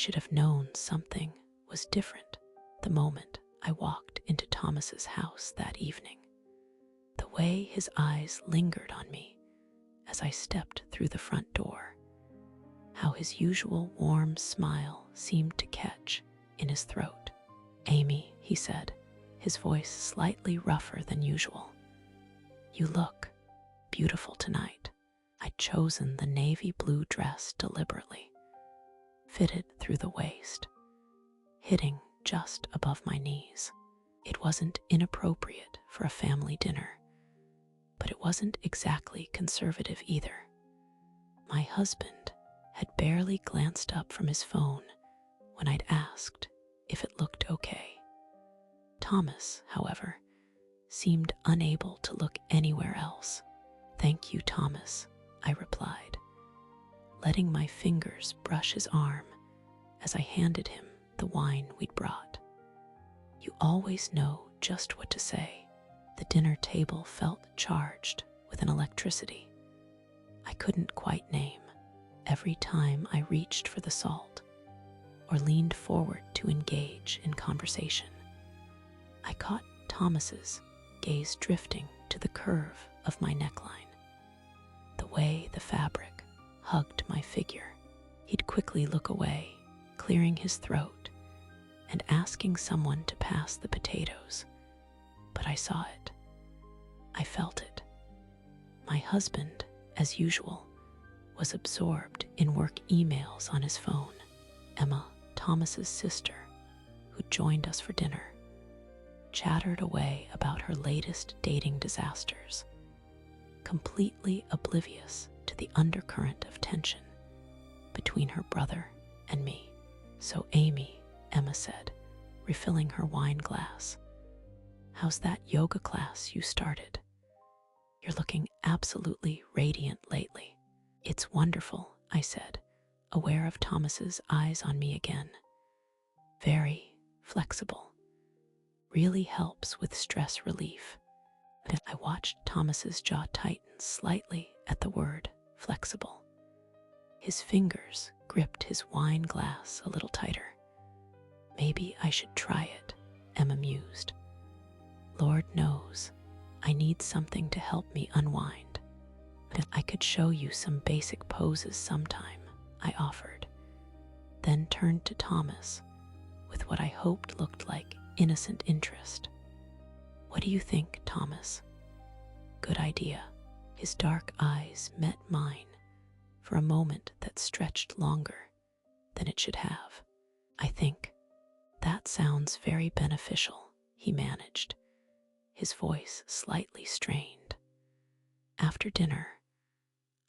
should have known something was different the moment I walked into Thomas's house that evening. The way his eyes lingered on me as I stepped through the front door, how his usual warm smile seemed to catch in his throat. "Amy," he said, his voice slightly rougher than usual. "You look beautiful tonight." I'd chosen the navy blue dress deliberately, fitted through the waist, hitting just above my knees. It wasn't inappropriate for a family dinner, but it wasn't exactly conservative either. My husband had barely glanced up from his phone when I'd asked if it looked okay. Thomas, however, seemed unable to look anywhere else. "Thank you, Thomas," I replied, letting my fingers brush his arm as I handed him the wine we'd brought. "You always know just what to say." The dinner table felt charged with an electricity I couldn't quite name every time I reached for the salt or leaned forward to engage in conversation. I caught Thomas's gaze drifting to the curve of my neckline, the way the fabric hugged my figure. He'd quickly look away, clearing his throat and asking someone to pass the potatoes. But I saw it. I felt it. My husband, as usual, was absorbed in work emails on his phone. Emma, Thomas's sister, who joined us for dinner, chattered away about her latest dating disasters, completely oblivious to the undercurrent of tension between her brother and me. "So Amy," Emma said, refilling her wine glass, "how's that yoga class you started? You're looking absolutely radiant lately." "It's wonderful," I said, aware of Thomas's eyes on me again. "Very flexible. Really helps with stress relief." I watched Thomas's jaw tighten slightly at the word flexible. His fingers gripped his wine glass a little tighter. "Maybe I should try it," Emma mused. "Lord knows, I need something to help me unwind. I could show you some basic poses sometime," I offered, then turned to Thomas with what I hoped looked like innocent interest. "What do you think, Thomas?" "Good idea." His dark eyes met mine for a moment that stretched longer than it should have. "I think that sounds very beneficial," he managed, his voice slightly strained. After dinner,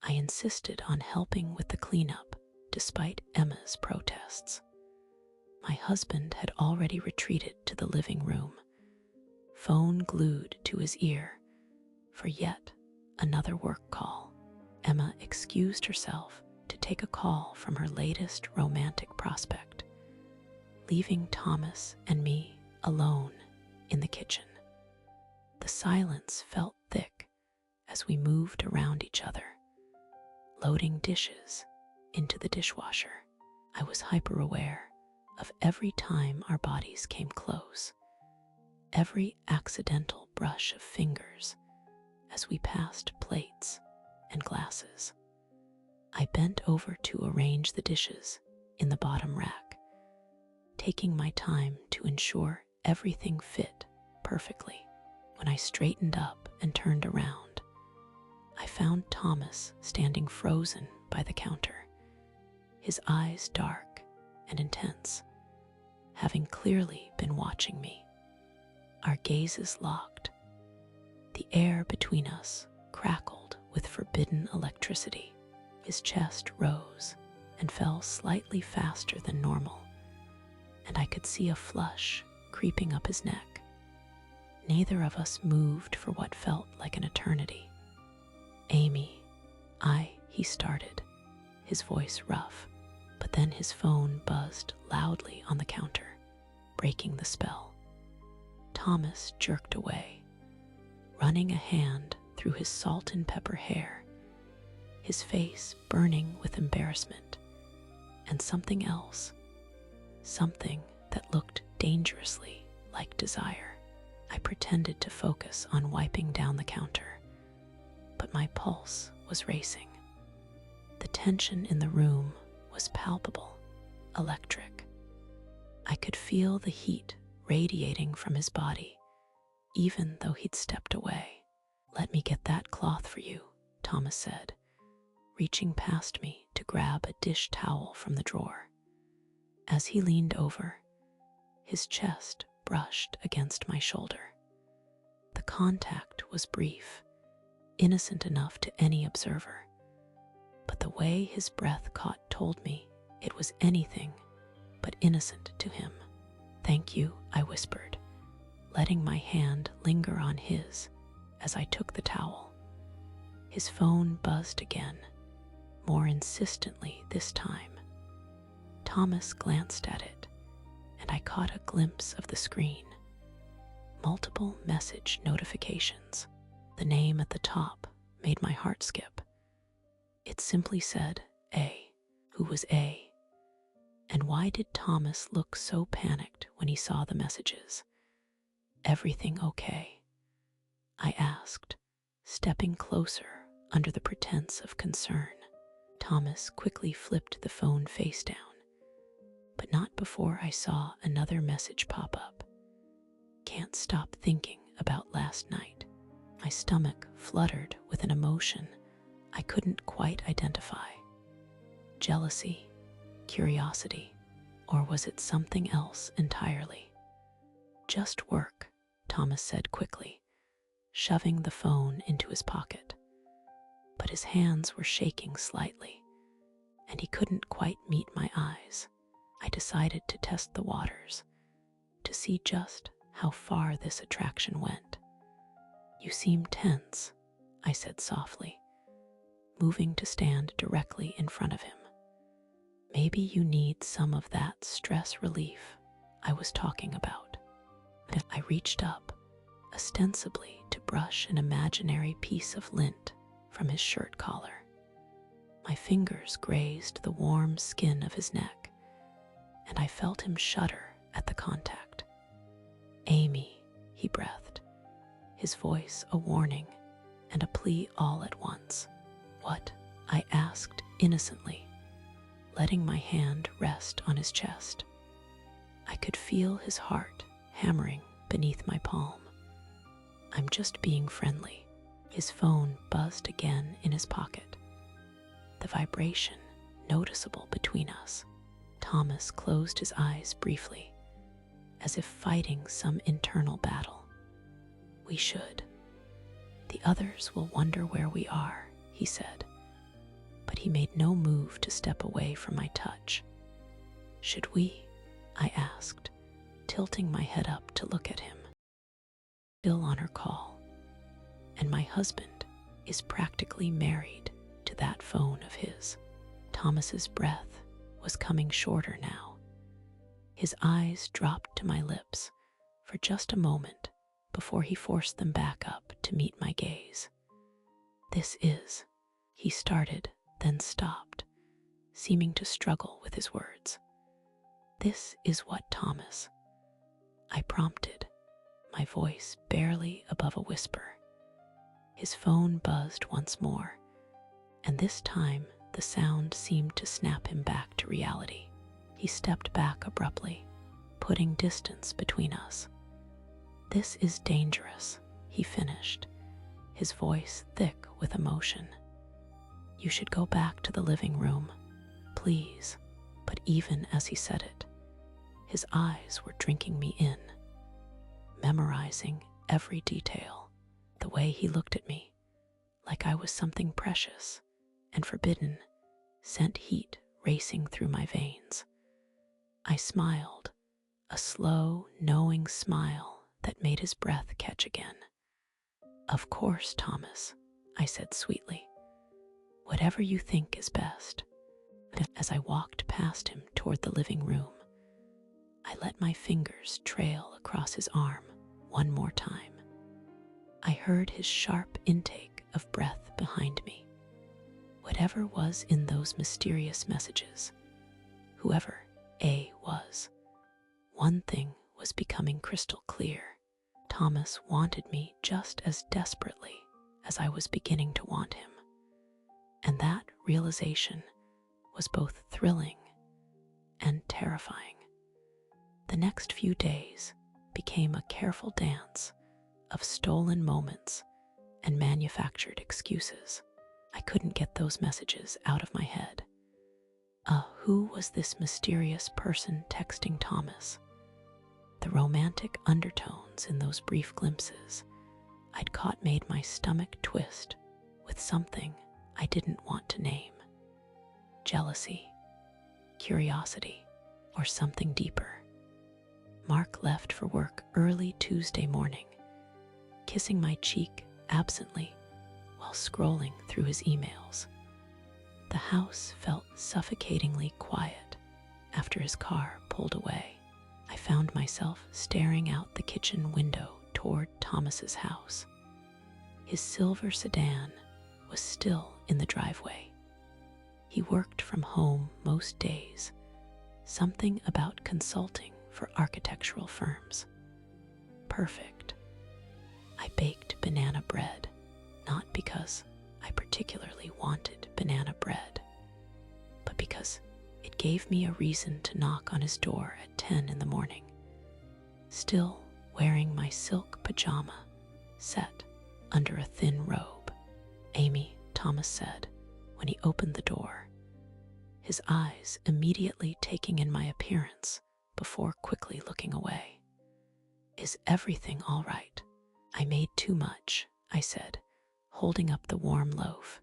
I insisted on helping with the cleanup despite Emma's protests. My husband had already retreated to the living room, phone glued to his ear for yet another work call. Emma excused herself to take a call from her latest romantic prospect, leaving Thomas and me alone in the kitchen. The silence felt thick as we moved around each other, loading dishes into the dishwasher. I was hyper-aware of every time our bodies came close, every accidental brush of fingers as we passed plates and glasses. I bent over to arrange the dishes in the bottom rack, taking my time to ensure everything fit perfectly. When I straightened up and turned around, I found Thomas standing frozen by the counter, his eyes dark and intense, having clearly been watching me. Our gazes locked. The air between us crackled with forbidden electricity. His chest rose and fell slightly faster than normal, and I could see a flush creeping up his neck. Neither of us moved for what felt like an eternity. "Amy, he started, his voice rough, but then his phone buzzed loudly on the counter, breaking the spell. Thomas jerked away, running a hand through his salt and pepper hair, his face burning with embarrassment and something else something that looked dangerously like desire. I pretended to focus on wiping down the counter, but my pulse was racing. The tension in the room was palpable, electric. I could feel the heat radiating from his body, even though he'd stepped away. "Let me get that cloth for you," Thomas said, reaching past me to grab a dish towel from the drawer. As he leaned over, his chest brushed against my shoulder. The contact was brief, innocent enough to any observer, but the way his breath caught told me it was anything but innocent to him. "Thank you," I whispered, letting my hand linger on his as I took the towel. His phone buzzed again, more insistently this time. Thomas glanced at it, and I caught a glimpse of the screen. Multiple message notifications. The name at the top made my heart skip. It simply said A. Who was A? And why did Thomas look so panicked when he saw the messages? "Everything okay?" I asked, stepping closer under the pretense of concern. Thomas quickly flipped the phone face down, but not before I saw another message pop up. "Can't stop thinking about last night." My stomach fluttered with an emotion I couldn't quite identify. Jealousy, curiosity, or was it something else entirely? "Just work," Thomas said quickly, shoving the phone into his pocket. But his hands were shaking slightly, and he couldn't quite meet my eyes. I decided to test the waters, to see just how far this attraction went. "You seem tense," I said softly, moving to stand directly in front of him. "Maybe you need some of that stress relief I was talking about." I reached up, ostensibly to brush an imaginary piece of lint from his shirt collar. My fingers grazed the warm skin of his neck, and I felt him shudder at the contact. "Amy," he breathed, his voice a warning and a plea all at once. "What?" I asked innocently, letting my hand rest on his chest. I could feel his heart hammering beneath my palm. "I'm just being friendly." His phone buzzed again in his pocket, the vibration noticeable between us. Thomas closed his eyes briefly, as if fighting some internal battle. "We should. The others will wonder where we are," he said, but he made no move to step away from my touch. "Should we?" I asked, tilting my head up to look at him. Still on her call, and my husband is practically married to that phone of his. Thomas's breath was coming shorter now. His eyes dropped to my lips for just a moment before he forced them back up to meet my gaze. "This is," he started, then stopped, seeming to struggle with his words. "This is what, Thomas?" I prompted, my voice barely above a whisper. His phone buzzed once more, and this time the sound seemed to snap him back to reality. He stepped back abruptly, putting distance between us. "This is dangerous," he finished, his voice thick with emotion. "You should go back to the living room, please." But even as he said it, his eyes were drinking me in, memorizing every detail. The way he looked at me, like I was something precious and forbidden, sent heat racing through my veins. I smiled, a slow, knowing smile that made his breath catch again. "Of course, Thomas," I said sweetly. "Whatever you think is best." As I walked past him toward the living room, I let my fingers trail across his arm one more time. I heard his sharp intake of breath behind me. Whatever was in those mysterious messages, whoever A was. One thing was becoming crystal clear. Thomas wanted me just as desperately as I was beginning to want him. And that realization was both thrilling and terrifying. The next few days became a careful dance of stolen moments and manufactured excuses. I couldn't get those messages out of my head. Who was this mysterious person texting Thomas? The romantic undertones in those brief glimpses I'd caught made my stomach twist with something I didn't want to name. Jealousy, curiosity, or something deeper. Mark left for work early Tuesday morning, kissing my cheek absently while scrolling through his emails. The house felt suffocatingly quiet after his car pulled away. I found myself staring out the kitchen window toward Thomas's house. His silver sedan was still in the driveway. He worked from home most days, something about consulting for architectural firms. Perfect. I baked banana bread, not because I particularly wanted banana bread, but because it gave me a reason to knock on his door at 10 in the morning. Still wearing my silk pajama set under a thin robe. "Amy," Thomas said when he opened the door, his eyes immediately taking in my appearance before quickly looking away. "Is everything all right?" "I made too much," I said, holding up the warm loaf.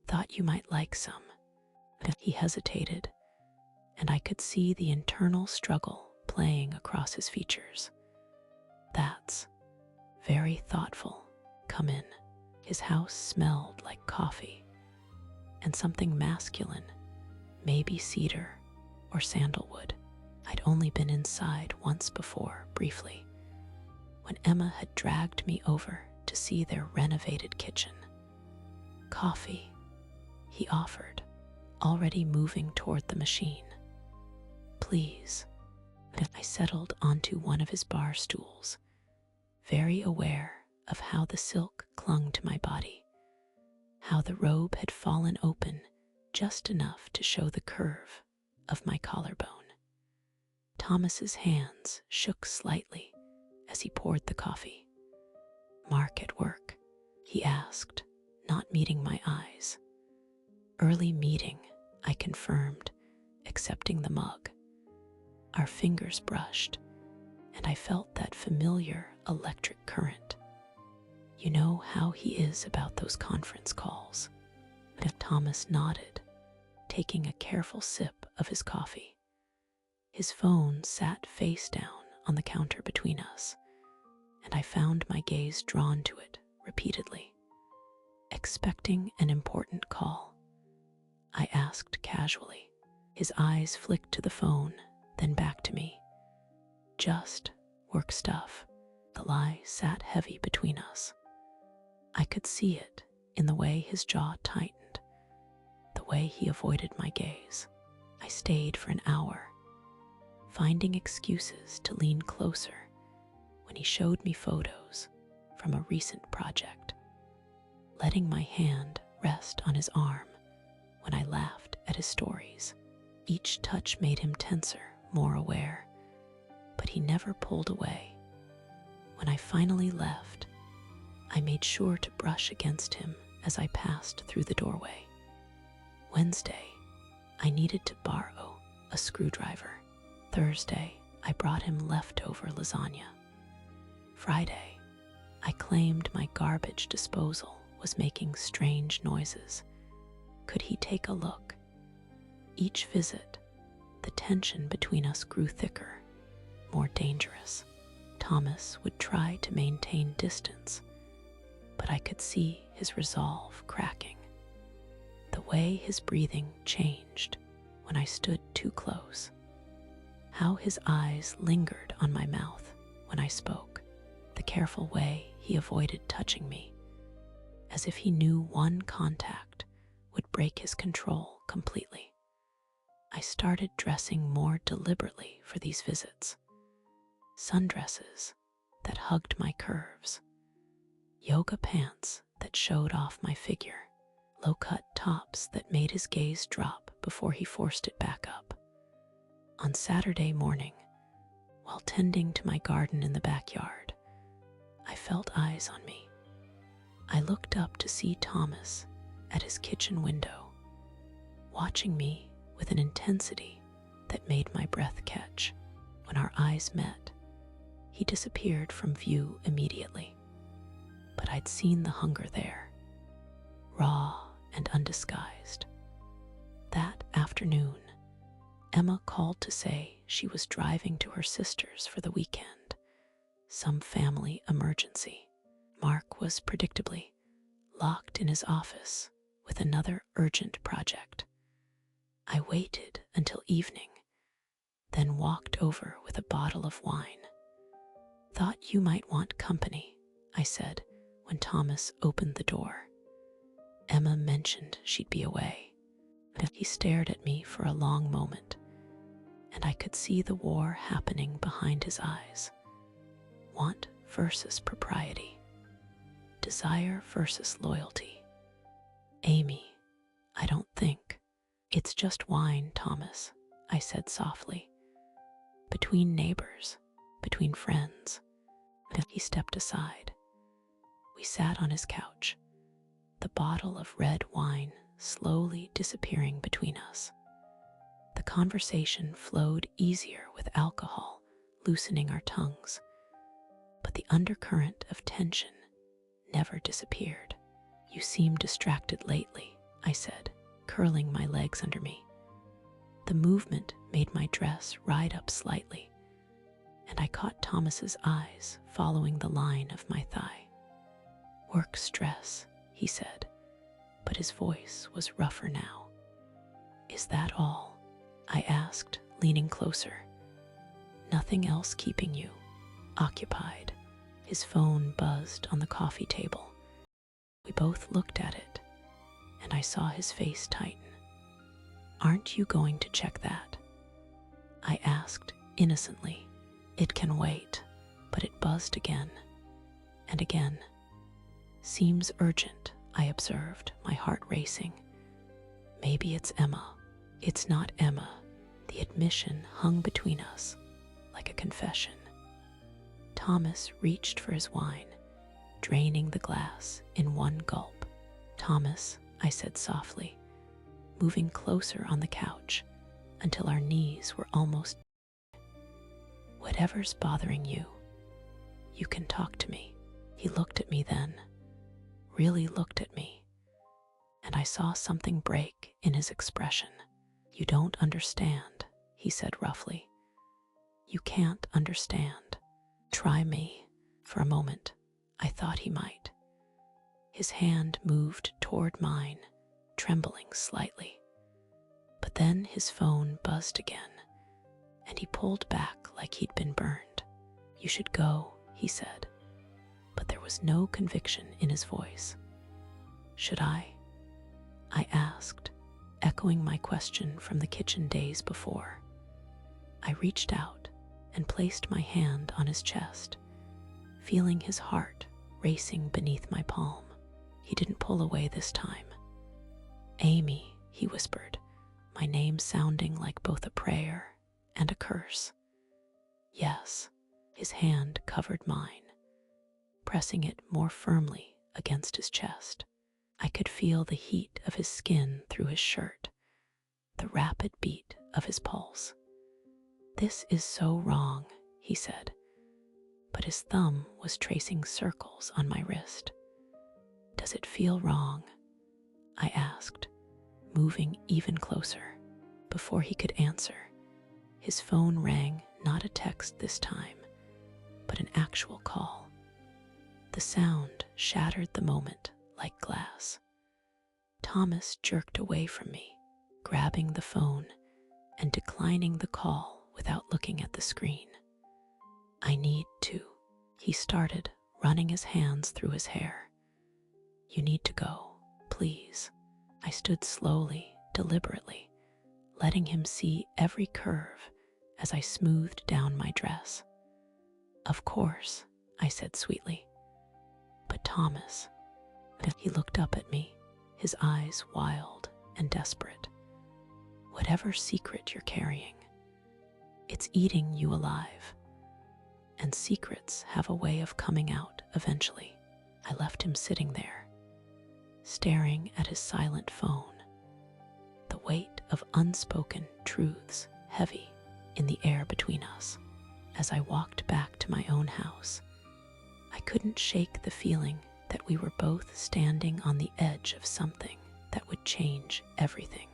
"Thought you might like some." He hesitated, and I could see the internal struggle playing across his features. "That's very thoughtful. Come in." His house smelled like coffee and something masculine, maybe cedar or sandalwood. I'd only been inside once before, briefly, when Emma had dragged me over to see their renovated kitchen. "Coffee," he offered, already moving toward the machine. "Please." I settled onto one of his bar stools, very aware of how the silk clung to my body, how the robe had fallen open just enough to show the curve of my collarbone. Thomas's hands shook slightly as he poured the coffee. "Mark at work?" he asked, not meeting my eyes. "Early meeting," I confirmed, accepting the mug. Our fingers brushed, and I felt that familiar electric current. "You know how he is about those conference calls." Thomas nodded, taking a careful sip of his coffee. His phone sat face down on the counter between us, and I found my gaze drawn to it repeatedly. "Expecting an important call?" I asked casually. His eyes flicked to the phone, then back to me. "Just work stuff." The lie sat heavy between us. I could see it in the way his jaw tightened, the way he avoided my gaze. I stayed for an hour, finding excuses to lean closer when he showed me photos from a recent project, letting my hand rest on his arm when I laughed at his stories. Each touch made him tenser, more aware, but he never pulled away. When I finally left, I made sure to brush against him as I passed through the doorway. Wednesday, I needed to borrow a screwdriver. Thursday, I brought him leftover lasagna. Friday, I claimed my garbage disposal was making strange noises. Could he take a look? Each visit, the tension between us grew thicker, more dangerous. Thomas would try to maintain distance, but I could see his resolve cracking. The way his breathing changed when I stood too close. How his eyes lingered on my mouth when I spoke. The careful way he avoided touching me, as if he knew one contact would break his control completely. I started dressing more deliberately for these visits. Sundresses that hugged my curves, yoga pants that showed off my figure, low-cut tops that made his gaze drop before he forced it back up. On Saturday morning, while tending to my garden in the backyard, I felt eyes on me. I looked up to see Thomas at his kitchen window, watching me with an intensity that made my breath catch. When our eyes met, he disappeared from view immediately. But I'd seen the hunger there, raw and undisguised. That afternoon, Emma called to say she was driving to her sister's for the weekend, some family emergency. Mark was predictably locked in his office with another urgent project. I waited until evening, then walked over with a bottle of wine. "Thought you might want company," I said when Thomas opened the door. Emma mentioned she'd be away. He stared at me for a long moment, and I could see the war happening behind his eyes. Want versus propriety. Desire versus loyalty. "Amy, I don't think. It's just wine, Thomas," I said softly. "Between neighbors, between friends." He stepped aside. We sat on his couch, the bottle of red wine slowly disappearing between us. The conversation flowed easier with alcohol loosening our tongues, but the undercurrent of tension never disappeared. "You seem distracted lately," I said, curling my legs under me. The movement made my dress ride up slightly, and I caught Thomas's eyes following the line of my thigh. "Work stress," he said, but his voice was rougher now. "Is that all?" I asked, leaning closer. "Nothing else keeping you occupied?" His phone buzzed on the coffee table. We both looked at it, and I saw his face tighten. "Aren't you going to check that?" I asked innocently. "It can wait," but it buzzed again and again. "Seems urgent," I observed, my heart racing. Maybe it's Emma. It's not Emma. The admission hung between us like a confession. Thomas reached for his wine, draining the glass in one gulp. "Thomas," I said softly, moving closer on the couch until our knees were almost. "Whatever's bothering you, you can talk to me." He looked at me then, really looked at me, and I saw something break in his expression. "You don't understand," he said roughly. "You can't understand. Try me." For a moment, I thought he might. His hand moved toward mine, trembling slightly. But then his phone buzzed again, and he pulled back like he'd been burned. "You should go," he said, but there was no conviction in his voice. "Should I?" I asked, echoing my question from the kitchen days before. I reached out and placed my hand on his chest, feeling his heart racing beneath my palm. He didn't pull away this time. "Amy," he whispered, my name sounding like both a prayer and a curse. "Yes." His hand covered mine, pressing it more firmly against his chest. I could feel the heat of his skin through his shirt, the rapid beat of his pulse. "This is so wrong," he said, but his thumb was tracing circles on my wrist. "Does it feel wrong?" I asked, moving even closer. Before he could answer, his phone rang, not a text this time, but an actual call. The sound shattered the moment like glass. Thomas jerked away from me, grabbing the phone and declining the call without looking at the screen. "I need to," he started, running his hands through his hair. "You need to go, please." I stood slowly, deliberately, letting him see every curve as I smoothed down my dress. "Of course," I said sweetly. "But Thomas," he looked up at me, his eyes wild and desperate. "Whatever secret you're carrying, it's eating you alive. And secrets have a way of coming out eventually." I left him sitting there, staring at his silent phone, the weight of unspoken truths heavy in the air between us. As I walked back to my own house, I couldn't shake the feeling that we were both standing on the edge of something that would change everything.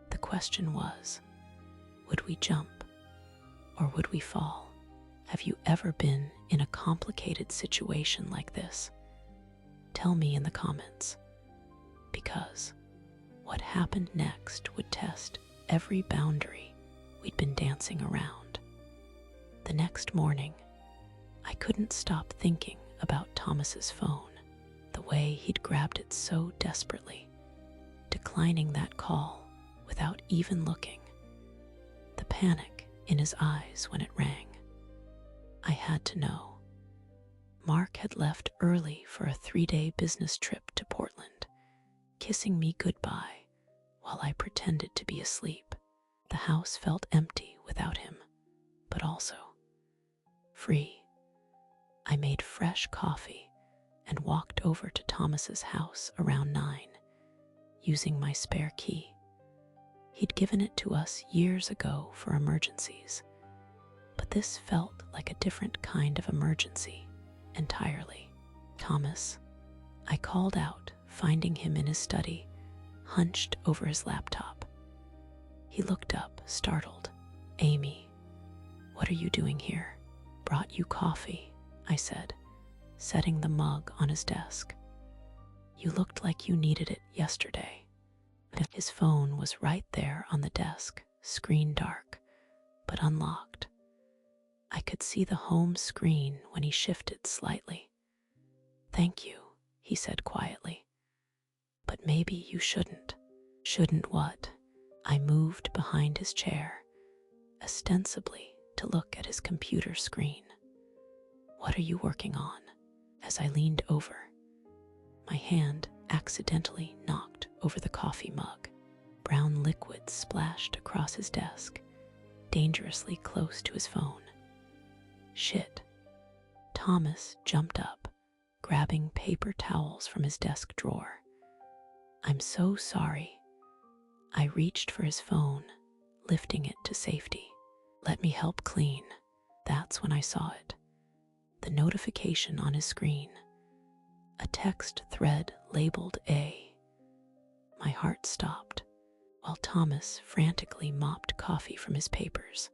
The question was, would we jump or would we fall? Have you ever been in a complicated situation like this? Tell me in the comments, because what happened next would test every boundary we'd been dancing around. The next morning, I couldn't stop thinking about Thomas's phone, the way he'd grabbed it so desperately, declining that call without even looking, the panic in his eyes when it rang. I had to know. Mark had left early for a 3-day business trip to Portland, kissing me goodbye while I pretended to be asleep. The house felt empty without him, but also free. I made fresh coffee and walked over to Thomas's house around 9, using my spare key. He'd given it to us years ago for emergencies, but this felt like a different kind of emergency entirely. "Thomas," I called out, finding him in his study, hunched over his laptop. He looked up, startled. "Amy, what are you doing here?" "Brought you coffee," I said, setting the mug on his desk. "You looked like you needed it yesterday." His phone was right there on the desk, screen dark, but unlocked. I could see the home screen when he shifted slightly. "Thank you," he said quietly. "But maybe you shouldn't." "Shouldn't what?" I moved behind his chair, ostensibly to look at his computer screen. "What are you working on?" As I leaned over, my hand accidentally knocked over the coffee mug. Brown liquid splashed across his desk, dangerously close to his phone. "Shit." Thomas jumped up, grabbing paper towels from his desk drawer. "I'm so sorry." I reached for his phone, lifting it to safety. "Let me help clean." That's when I saw it. The notification on his screen. A text thread labeled A. My heart stopped, while Thomas frantically mopped coffee from his papers.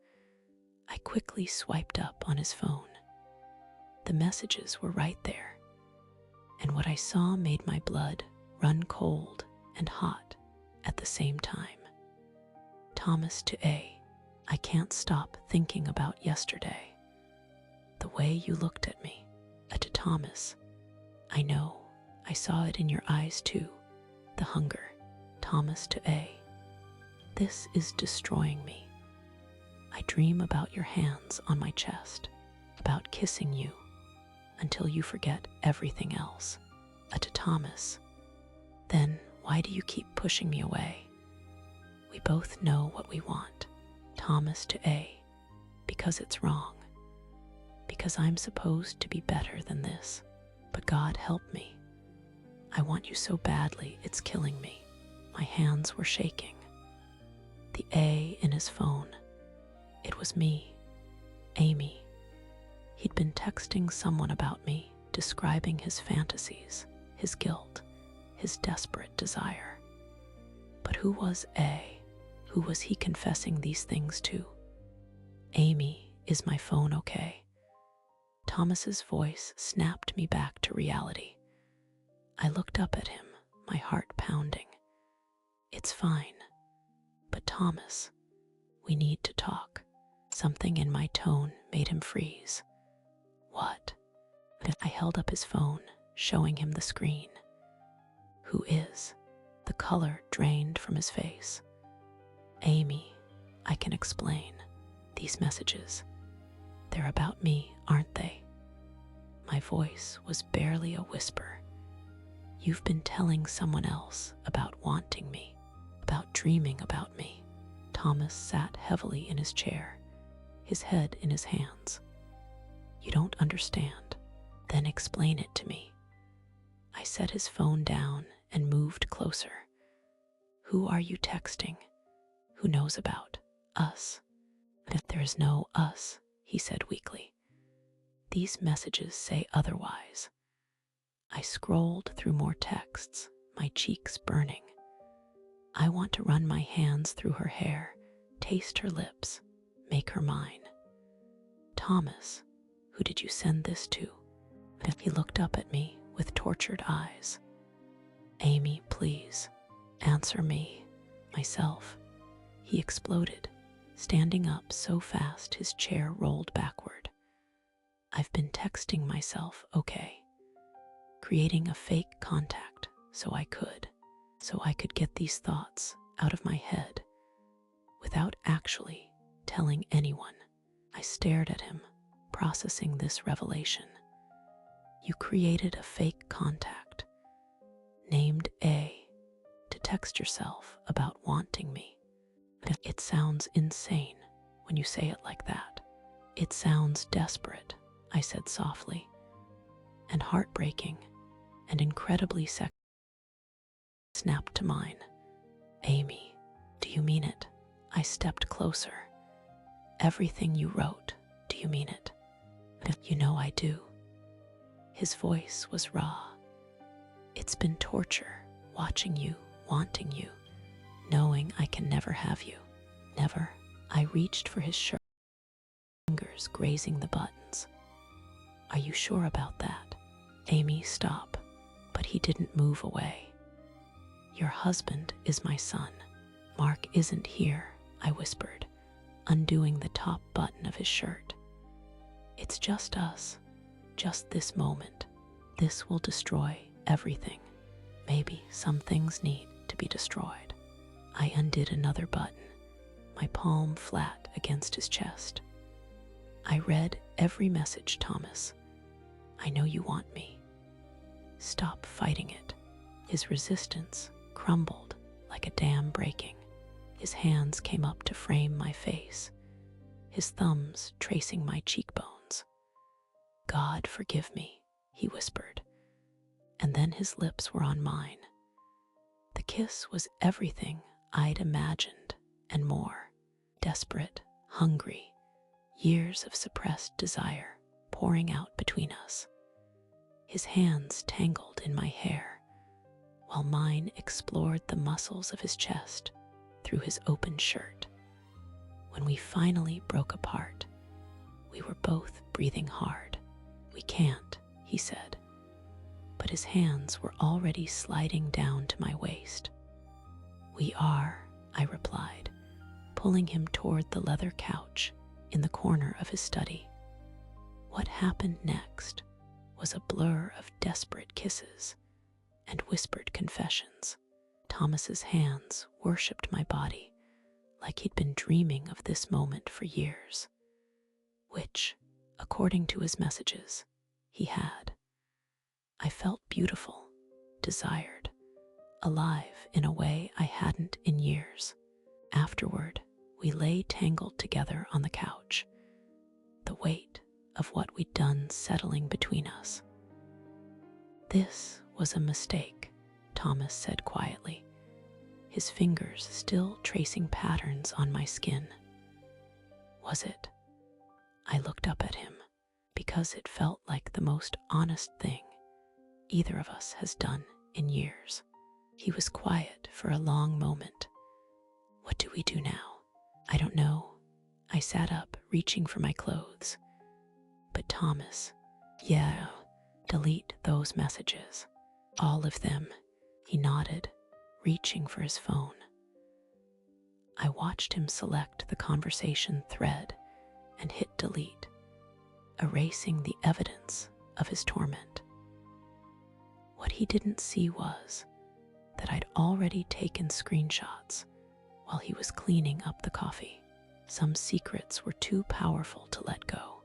I quickly swiped up on his phone. The messages were right there, and what I saw made my blood run cold and hot at the same time. "Thomas to A. I can't stop thinking about yesterday. The way you looked at me." To Thomas. "I know, I saw it in your eyes too. The hunger." Thomas to A. "This is destroying me. I dream about your hands on my chest, about kissing you until you forget everything else." To Thomas. "Then why do you keep pushing me away? We both know what we want." Thomas to A. "Because it's wrong. Because I'm supposed to be better than this. But God help me. I want you so badly, it's killing me." My hands were shaking. The A in his phone. It was me, Amy. He'd been texting someone about me, describing his fantasies, his guilt, his desperate desire. But who was A? Who was he confessing these things to? "Amy, is my phone okay?" Thomas's voice snapped me back to reality. I looked up at him, my heart pounding. "It's fine. But Thomas, we need to talk." Something in my tone made him freeze. "What?" I held up his phone, showing him the screen. "Who is?" The color drained from his face. Amy, I can explain. These messages, they're about me, aren't they? My voice was barely a whisper. You've been telling someone else about wanting me, about dreaming about me. Thomas sat heavily in his chair, his head in his hands. You don't understand. Then explain it to me. I set his phone down and moved closer. Who are you texting? Who knows about us? There is no us, he said weakly. These messages say otherwise. I scrolled through more texts, my cheeks burning. I want to run my hands through her hair, taste her lips, make her mine. Thomas, who did you send this to? He looked up at me with tortured eyes. Amy, please, answer me, myself. He exploded, standing up so fast his chair rolled backward. I've been texting myself, okay, creating a fake contact so I could get these thoughts out of my head without actually telling anyone. I stared at him, processing this revelation. You created a fake contact, named A, to text yourself about wanting me. It sounds insane when you say it like that. It sounds desperate, I said softly, and heartbreaking, and incredibly sexy. Snapped to mine. Amy, do you mean it? I stepped closer. Everything you wrote, do you mean it? You know I do. His voice was raw. It's been torture, watching you, wanting you, knowing I can never have you. Never. I reached for his shirt, fingers grazing the buttons. Are you sure about that? Amy, stop. But he didn't move away. Your husband is my son. Mark isn't here, I whispered, undoing the top button of his shirt. It's just us, just this moment. This will destroy everything. Maybe some things need to be destroyed. I undid another button, my palm flat against his chest. I read every message, Thomas. I know you want me. Stop fighting it. His resistance crumbled like a dam breaking. His hands came up to frame my face, his thumbs tracing my cheekbones. God forgive me, he whispered, and then his lips were on mine. The kiss was everything I'd imagined and more. Desperate, hungry, years of suppressed desire pouring out between us. His hands tangled in my hair, while mine explored the muscles of his chest through his open shirt. When we finally broke apart, we were both breathing hard. We can't, he said, but his hands were already sliding down to my waist. We are, I replied, pulling him toward the leather couch in the corner of his study. What happened next was a blur of desperate kisses and whispered confessions. Thomas's hands worshipped my body like he'd been dreaming of this moment for years, which, according to his messages, he had. I felt beautiful, desired, alive in a way I hadn't in years. Afterward, we lay tangled together on the couch, the weight of what we'd done settling between us. This was a mistake, Thomas said quietly, his fingers still tracing patterns on my skin. Was it? I looked up at him because it felt like the most honest thing either of us has done in years. He was quiet for a long moment. What do we do now? I don't know. I sat up, reaching for my clothes. But Thomas, yeah, delete those messages. All of them, he nodded, reaching for his phone. I watched him select the conversation thread and hit delete, erasing the evidence of his torment. What he didn't see was that I'd already taken screenshots while he was cleaning up the coffee. Some secrets were too powerful to let go.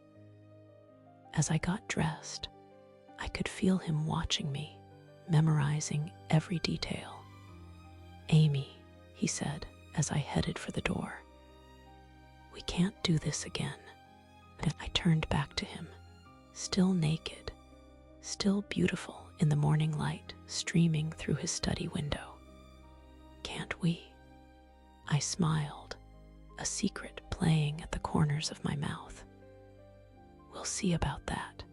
As I got dressed, I could feel him watching me, memorizing every detail. "Amy," he said as I headed for the door, "we can't do this again." I turned back to him, still naked, still beautiful in the morning light streaming through his study window. "Can't we?" I smiled, a secret playing at the corners of my mouth. "We'll see about that."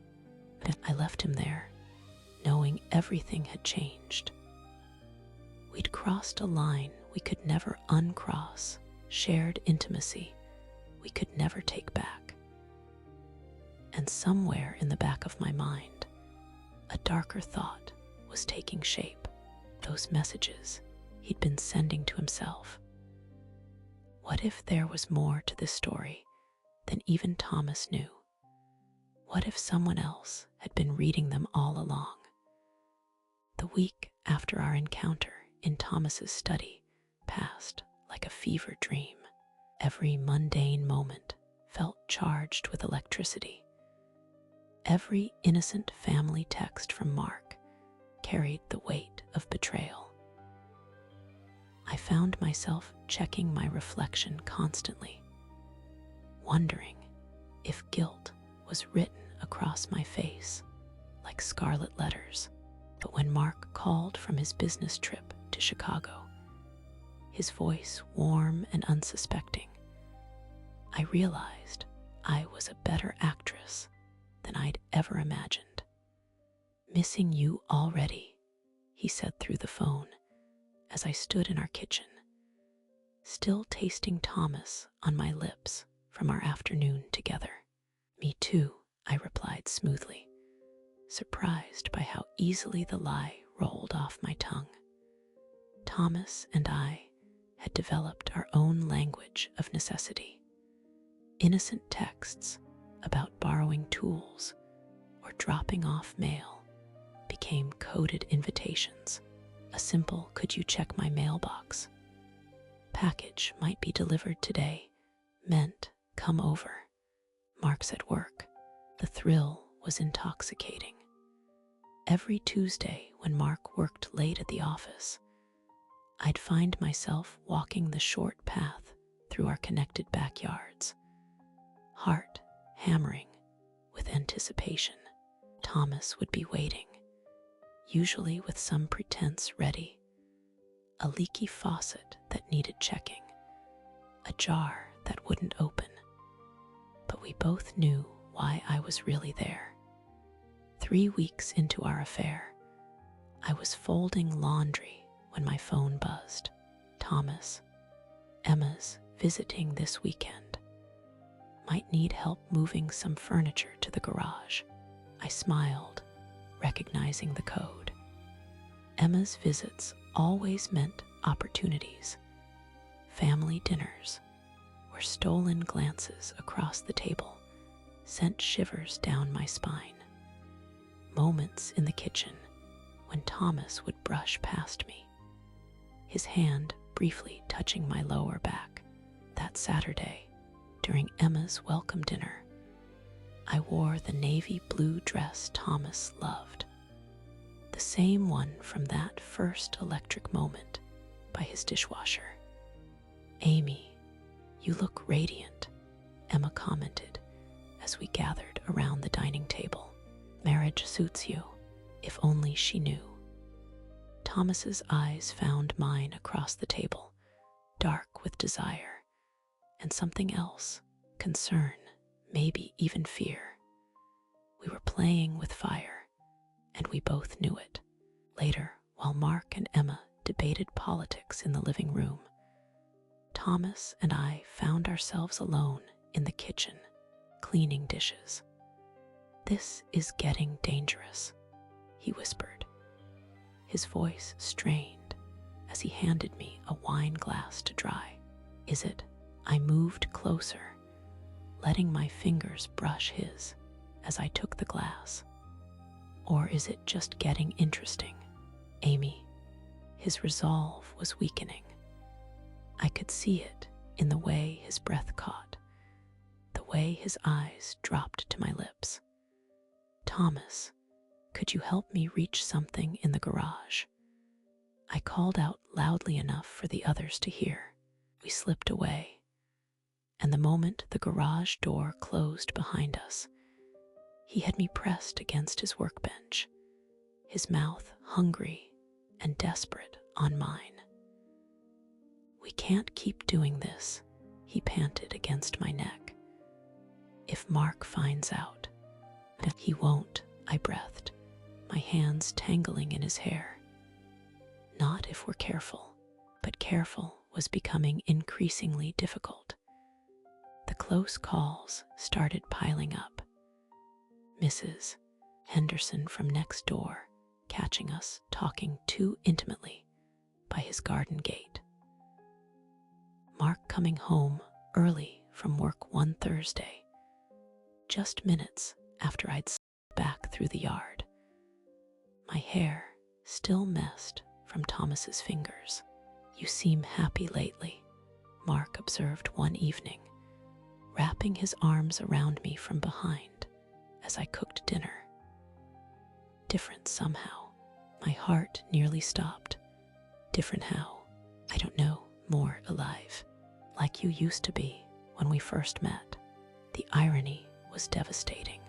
I left him there, knowing everything had changed. We'd crossed a line we could never uncross, shared intimacy we could never take back. And somewhere in the back of my mind, a darker thought was taking shape. Those messages he'd been sending to himself. What if there was more to this story than even Thomas knew? What if someone else had been reading them all along? The week after our encounter in Thomas's study passed like a fever dream. Every mundane moment felt charged with electricity. Every innocent family text from Mark carried the weight of betrayal. I found myself checking my reflection constantly, wondering if guilt was written across my face like scarlet letters. But when Mark called from his business trip to Chicago, his voice warm and unsuspecting, I realized I was a better actress than I'd ever imagined. "Missing you already," he said through the phone as I stood in our kitchen, still tasting Thomas on my lips from our afternoon together. "Me too," I replied smoothly, surprised by how easily the lie rolled off my tongue. Thomas and I had developed our own language of necessity. Innocent texts about borrowing tools or dropping off mail became coded invitations. A simple "could you check my mailbox?" Package might be delivered today meant come over. Mark's at work. The thrill was intoxicating. Every Tuesday when Mark worked late at the office, I'd find myself walking the short path through our connected backyards, heart hammering with anticipation. Thomas would be waiting, usually with some pretense ready, a leaky faucet that needed checking, a jar that wouldn't open. But we both knew why I was really there. 3 weeks into our affair, I was folding laundry when my phone buzzed. "Thomas, Emma's visiting this weekend. Might need help moving some furniture to the garage." I smiled, recognizing the code. Emma's visits always meant opportunities. Family dinners, where stolen glances across the table sent shivers down my spine. Moments in the kitchen when Thomas would brush past me, his hand briefly touching my lower back. That Saturday, during Emma's welcome dinner, I wore the navy blue dress Thomas loved, the same one from that first electric moment by his dishwasher. "Amy, you look radiant," Emma commented as we gathered around the dining table. "Marriage suits you, if only she knew." Thomas's eyes found mine across the table, dark with desire, and something else, concern, maybe even fear. We were playing with fire, and we both knew it. Later, while Mark and Emma debated politics in the living room, Thomas and I found ourselves alone in the kitchen, cleaning dishes. "This is getting dangerous," he whispered, his voice strained as he handed me a wine glass to dry. "Is it?" I moved closer, letting my fingers brush his as I took the glass. "Or is it just getting interesting, Amy?" His resolve was weakening. I could see it in the way his breath caught, the way his eyes dropped to my lips. "Thomas, could you help me reach something in the garage?" I called out loudly enough for the others to hear. We slipped away, and the moment the garage door closed behind us, he had me pressed against his workbench, his mouth hungry and desperate on mine. "We can't keep doing this," he panted against my neck. "If Mark finds out." "He won't," I breathed, my hands tangling in his hair. "Not if we're careful." But careful was becoming increasingly difficult. The close calls started piling up. Mrs. Henderson from next door catching us talking too intimately by his garden gate. Mark coming home early from work one Thursday, just minutes after I'd slipped back through the yard, my hair still messed from Thomas's fingers. "You seem happy lately," Mark observed one evening, wrapping his arms around me from behind as I cooked dinner. Different somehow. My heart nearly stopped. Different how? I don't know. More alive. Like you used to be when we first met. The irony was devastating.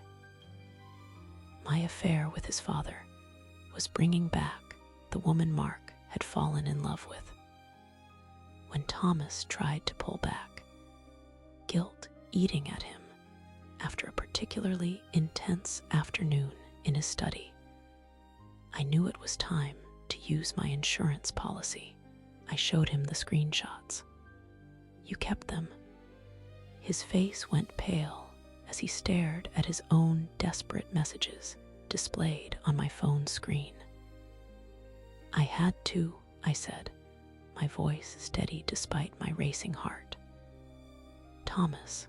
My affair with his father was bringing back the woman Mark had fallen in love with. When Thomas tried to pull back, guilt eating at him after a particularly intense afternoon in his study, I knew it was time to use my insurance policy. I showed him the screenshots. "You kept them." His face went pale as he stared at his own desperate messages displayed on my phone screen. "I had to," I said, my voice steady despite my racing heart. "Thomas,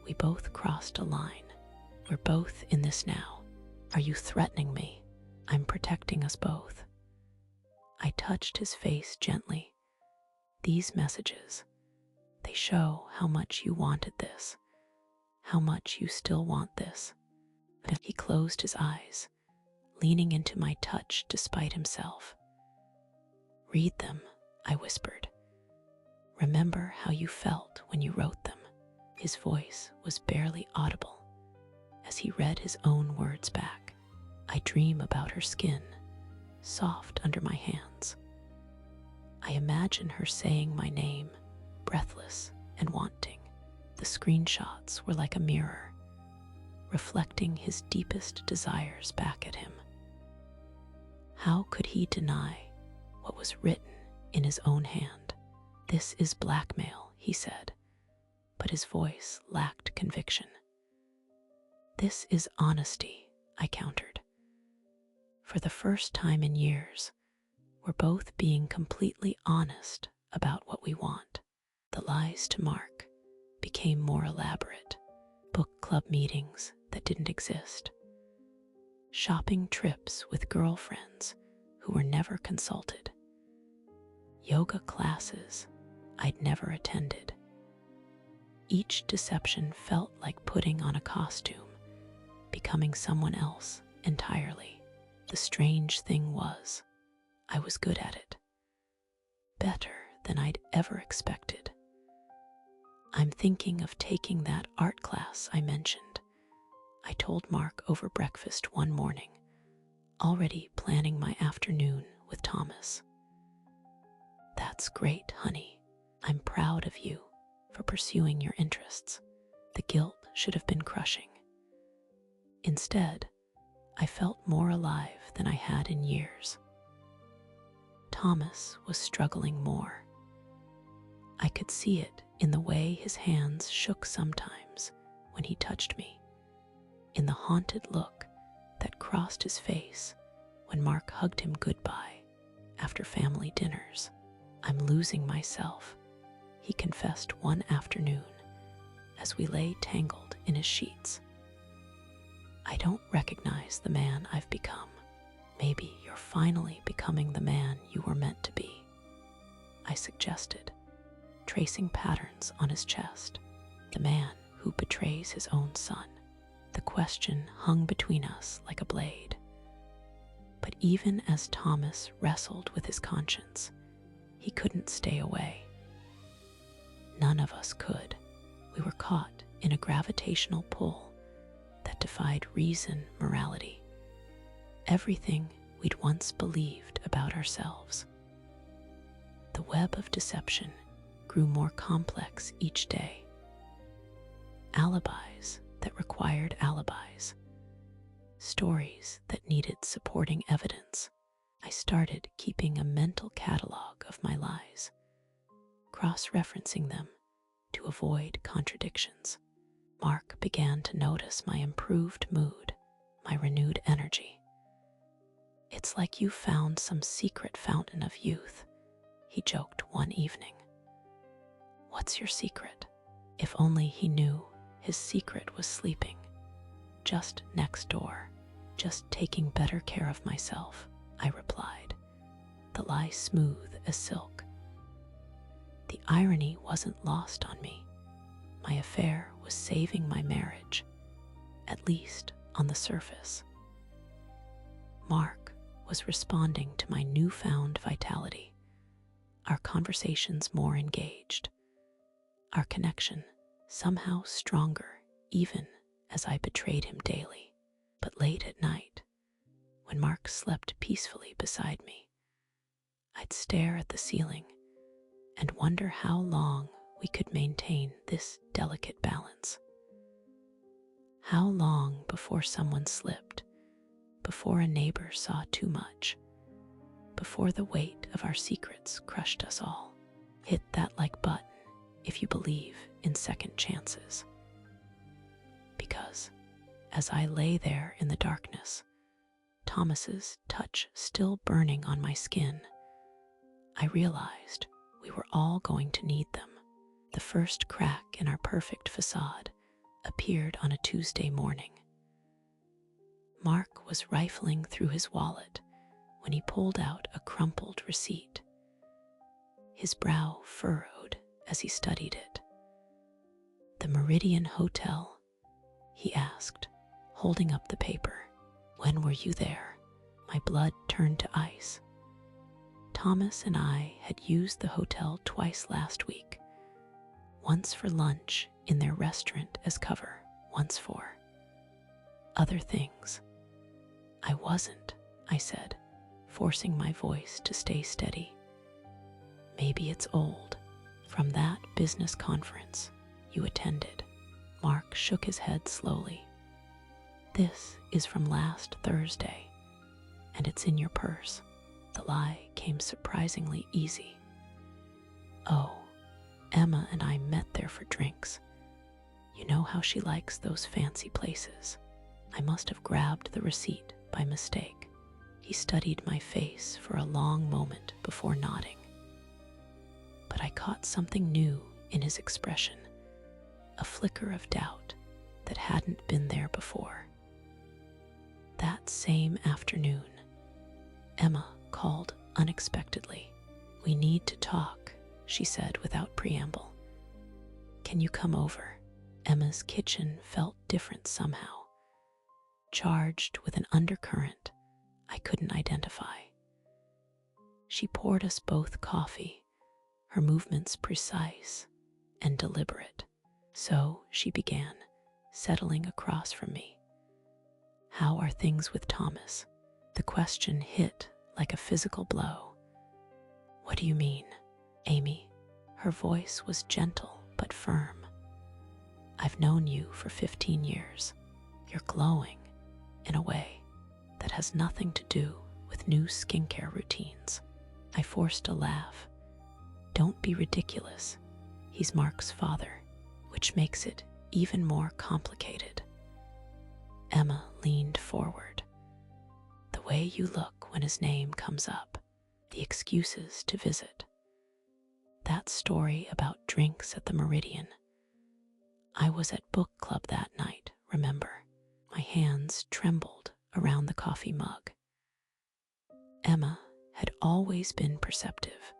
we both crossed a line. We're both in this now. Are you threatening me? I'm protecting us both." I touched his face gently. "These messages, they show how much you wanted this, how much you still want this." He closed his eyes, leaning into my touch despite himself. "Read them," I whispered. "Remember how you felt when you wrote them." His voice was barely audible as he read his own words back. "I dream about her skin, soft under my hands. I imagine her saying my name, breathless and wanting." The screenshots were like a mirror, reflecting his deepest desires back at him. How could he deny what was written in his own hand? "This is blackmail," he said, but his voice lacked conviction. "This is honesty," I countered. For the first time in years, we're both being completely honest about what we want. The lies to Mark became more elaborate. Book club meetings that didn't exist. Shopping trips with girlfriends who were never consulted. Yoga classes I'd never attended. Each deception felt like putting on a costume, becoming someone else entirely. The strange thing was, I was good at it. Better than I'd ever expected. "I'm thinking of taking that art class I mentioned," I told Mark over breakfast one morning, already planning my afternoon with Thomas. "That's great, honey. I'm proud of you for pursuing your interests." The guilt should have been crushing. Instead, I felt more alive than I had in years. Thomas was struggling more. I could see it in the way his hands shook sometimes when he touched me, in the haunted look that crossed his face when Mark hugged him goodbye after family dinners. "I'm losing myself," he confessed one afternoon as we lay tangled in his sheets. "I don't recognize the man I've become." "Maybe you're finally becoming the man you were meant to be," I suggested, tracing patterns on his chest. The man who betrays his own son. The question hung between us like a blade. But even as Thomas wrestled with his conscience, he couldn't stay away. None of us could. We were caught in a gravitational pull that defied reason, morality, everything we'd once believed about ourselves. The web of deception grew more complex each day. Alibis that required alibis. Stories that needed supporting evidence. I started keeping a mental catalog of my lies, cross-referencing them to avoid contradictions. Mark began to notice my improved mood, my renewed energy. "It's like you found some secret fountain of youth," he joked one evening. "What's your secret?" If only he knew his secret was sleeping just next door, just taking better care of myself, I replied, the lie smooth as silk. The irony wasn't lost on me. My affair was saving my marriage, at least on the surface. Mark was responding to my newfound vitality, our conversations more engaged, our connection somehow stronger even as I betrayed him daily. But late at night, when Mark slept peacefully beside me, I'd stare at the ceiling and wonder how long we could maintain this delicate balance. How long before someone slipped, before a neighbor saw too much, before the weight of our secrets crushed us all. Hit that like button if you believe in second chances. Because as I lay there in the darkness, Thomas's touch still burning on my skin, I realized we were all going to need them. The first crack in our perfect facade appeared on a Tuesday morning. Mark was rifling through his wallet when he pulled out a crumpled receipt. His brow furrowed as he studied it. "The Meridian Hotel?" he asked, holding up the paper. "When were you there?" My blood turned to ice. Thomas and I had used the hotel twice last week, once for lunch in their restaurant as cover, once for other things. "I wasn't," I said, forcing my voice to stay steady. "Maybe it's old, from that business conference you attended." Mark shook his head slowly. "This is from last Thursday, and it's in your purse." The lie came surprisingly easy. "Oh, Emma and I met there for drinks. You know how she likes those fancy places." I must have grabbed the receipt by mistake. He studied my face for a long moment before nodding. But I caught something new in his expression, a flicker of doubt that hadn't been there before. That same afternoon, Emma called unexpectedly. "We need to talk," she said without preamble. "Can you come over?" Emma's kitchen felt different somehow, charged with an undercurrent I couldn't identify. She poured us both coffee, her movements precise and deliberate. So she began, settling across from me. "How are things with Thomas?" The question hit like a physical blow. "What do you mean, Amy?" Her voice was gentle but firm. "I've known you for 15 years. You're glowing in a way that has nothing to do with new skincare routines." I forced a laugh. "Don't be ridiculous. He's Mark's father, which makes it even more complicated." Emma leaned forward. "The way you look when his name comes up, the excuses to visit. That story about drinks at the Meridian. I was at book club that night, remember?" My hands trembled around the coffee mug. Emma had always been perceptive,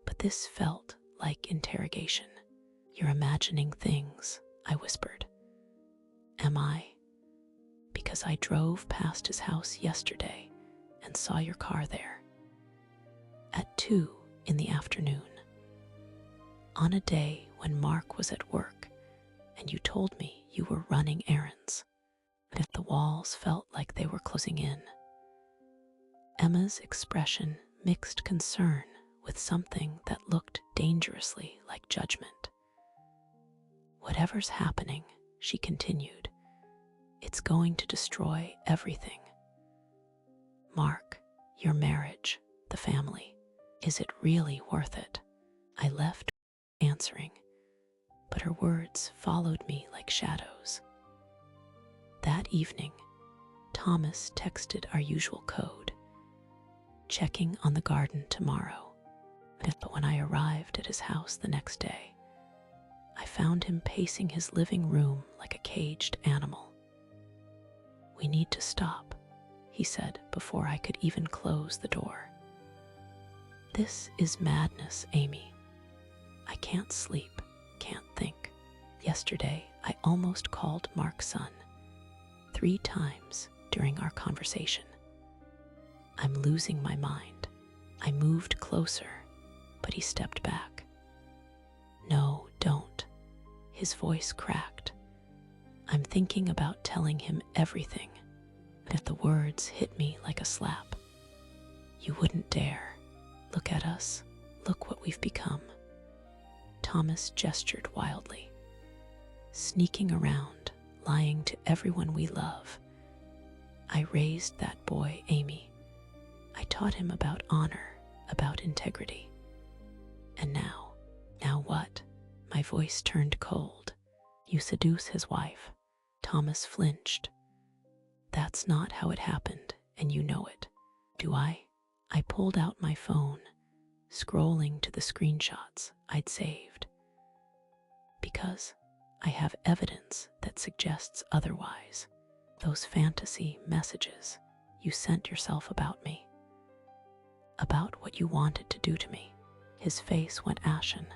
but this felt like interrogation. "You're imagining things," I whispered. "Am I?" "Because I drove past his house yesterday and saw your car there. At 2 in the afternoon. On a day when Mark was at work and you told me you were running errands. But the walls felt like they were closing in." Emma's expression mixed concern with something that looked dangerously like judgment. "Whatever's happening," she continued, "it's going to destroy everything. Mark, your marriage, the family, is it really worth it?" I left answering, but her words followed me like shadows. That evening, Thomas texted our usual code, "Checking on the garden tomorrow." But when I arrived at his house the next day, I found him pacing his living room like a caged animal. "We need to stop," he said before I could even close the door. "This is madness, Amy. I can't sleep, can't think. Yesterday, I almost called Mark's son 3 times during our conversation. I'm losing my mind." I moved closer, but he stepped back. "No, don't." His voice cracked. "I'm thinking about telling him everything." But the words hit me like a slap. "You wouldn't dare. Look at us. Look what we've become." Thomas gestured wildly. "Sneaking around, lying to everyone we love. I raised that boy, Amy. I taught him about honor, about integrity. And now what?" My voice turned cold. "You seduce his wife." Thomas flinched. "That's not how it happened, and you know it." "Do I?" I pulled out my phone, scrolling to the screenshots I'd saved. "Because I have evidence that suggests otherwise. Those fantasy messages you sent yourself about me. About what you wanted to do to me." His face went ashen.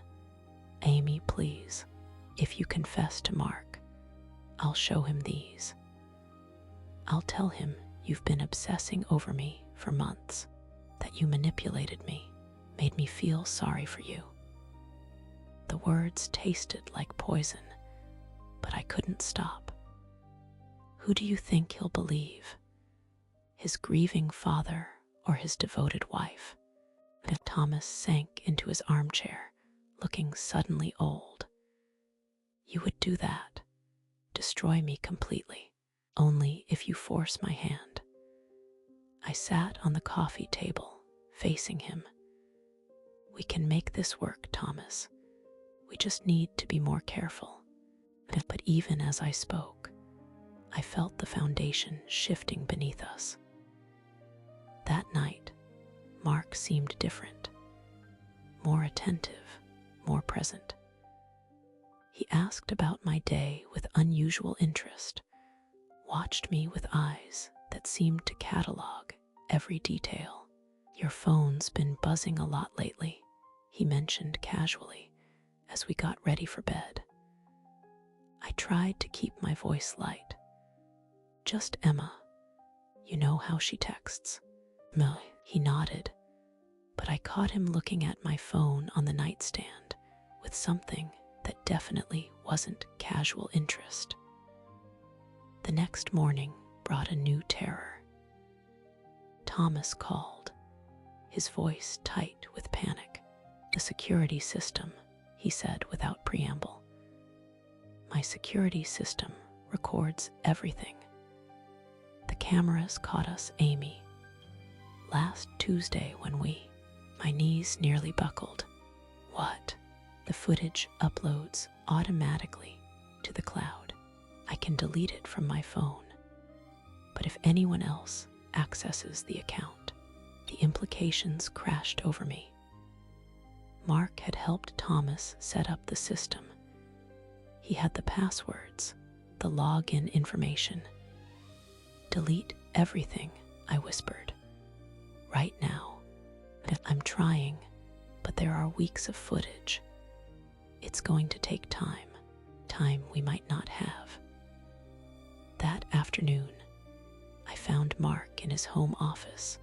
"Amy, please. If you confess to Mark, I'll show him these. I'll tell him you've been obsessing over me for months, that you manipulated me, made me feel sorry for you." The words tasted like poison, but I couldn't stop. Who do you think he'll believe? His grieving father or his devoted wife? Thomas sank into his armchair, looking suddenly old. "You would do that, destroy me completely, only if you force my hand." I sat on the coffee table, facing him. "We can make this work, Thomas. We just need to be more careful." But even as I spoke, I felt the foundation shifting beneath us. That night, Mark seemed different, more attentive, more present. He asked about my day with unusual interest, watched me with eyes that seemed to catalog every detail. "Your phone's been buzzing a lot lately," he mentioned casually as we got ready for bed. I tried to keep my voice light. "Just Emma. You know how she texts." "No." He nodded, but I caught him looking at my phone on the nightstand with something that definitely wasn't casual interest. The next morning brought a new terror. Thomas called, his voice tight with panic. "The security system," he said without preamble. "My security system records everything. The cameras caught us, Amy. Last Tuesday when my knees nearly buckled." "What?" "The footage uploads automatically to the cloud. I can delete it from my phone. But if anyone else accesses the account, the implications crashed over me." Mark had helped Thomas set up the system. He had the passwords, the login information. "Delete everything," I whispered. "Right now." "I'm trying, but there are weeks of footage. It's going to take time, time we might not have. That afternoon, I found Mark in his home office,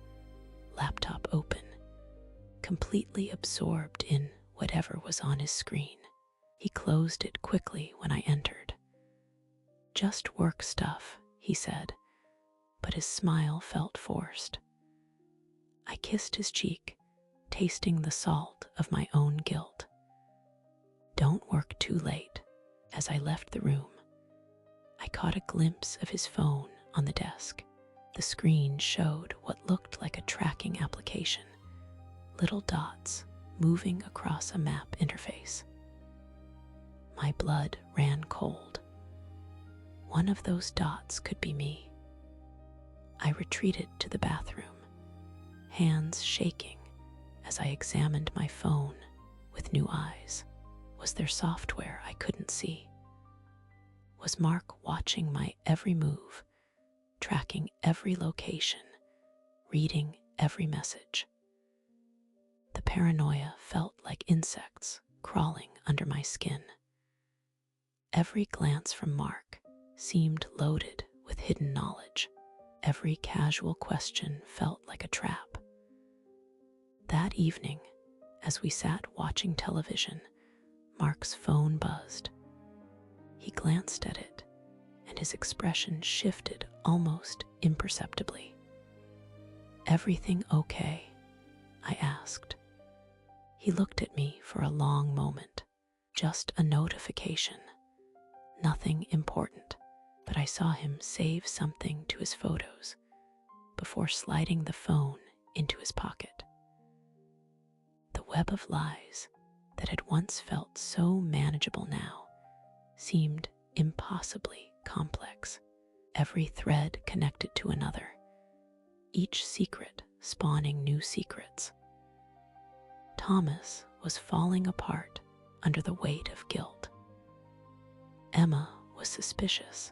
laptop open, completely absorbed in whatever was on his screen. He closed it quickly when I entered. "Just work stuff," he said, but his smile felt forced. I kissed his cheek, tasting the salt of my own guilt. "Don't work too late." As I left the room, I caught a glimpse of his phone on the desk. The screen showed what looked like a tracking application, little dots moving across a map interface. My blood ran cold. One of those dots could be me. I retreated to the bathroom, hands shaking as I examined my phone with new eyes. Was there software I couldn't see? Was Mark watching my every move, tracking every location, reading every message? The paranoia felt like insects crawling under my skin. Every glance from Mark seemed loaded with hidden knowledge. Every casual question felt like a trap. That evening, as we sat watching television, Mark's phone buzzed. He glanced at it, and his expression shifted almost imperceptibly. "Everything okay?" I asked. He looked at me for a long moment. "Just a notification. Nothing important." But I saw him save something to his photos before sliding the phone into his pocket. The web of lies that had once felt so manageable now seemed impossibly complex. Every thread connected to another, each secret spawning new secrets. Thomas was falling apart under the weight of guilt. Emma was suspicious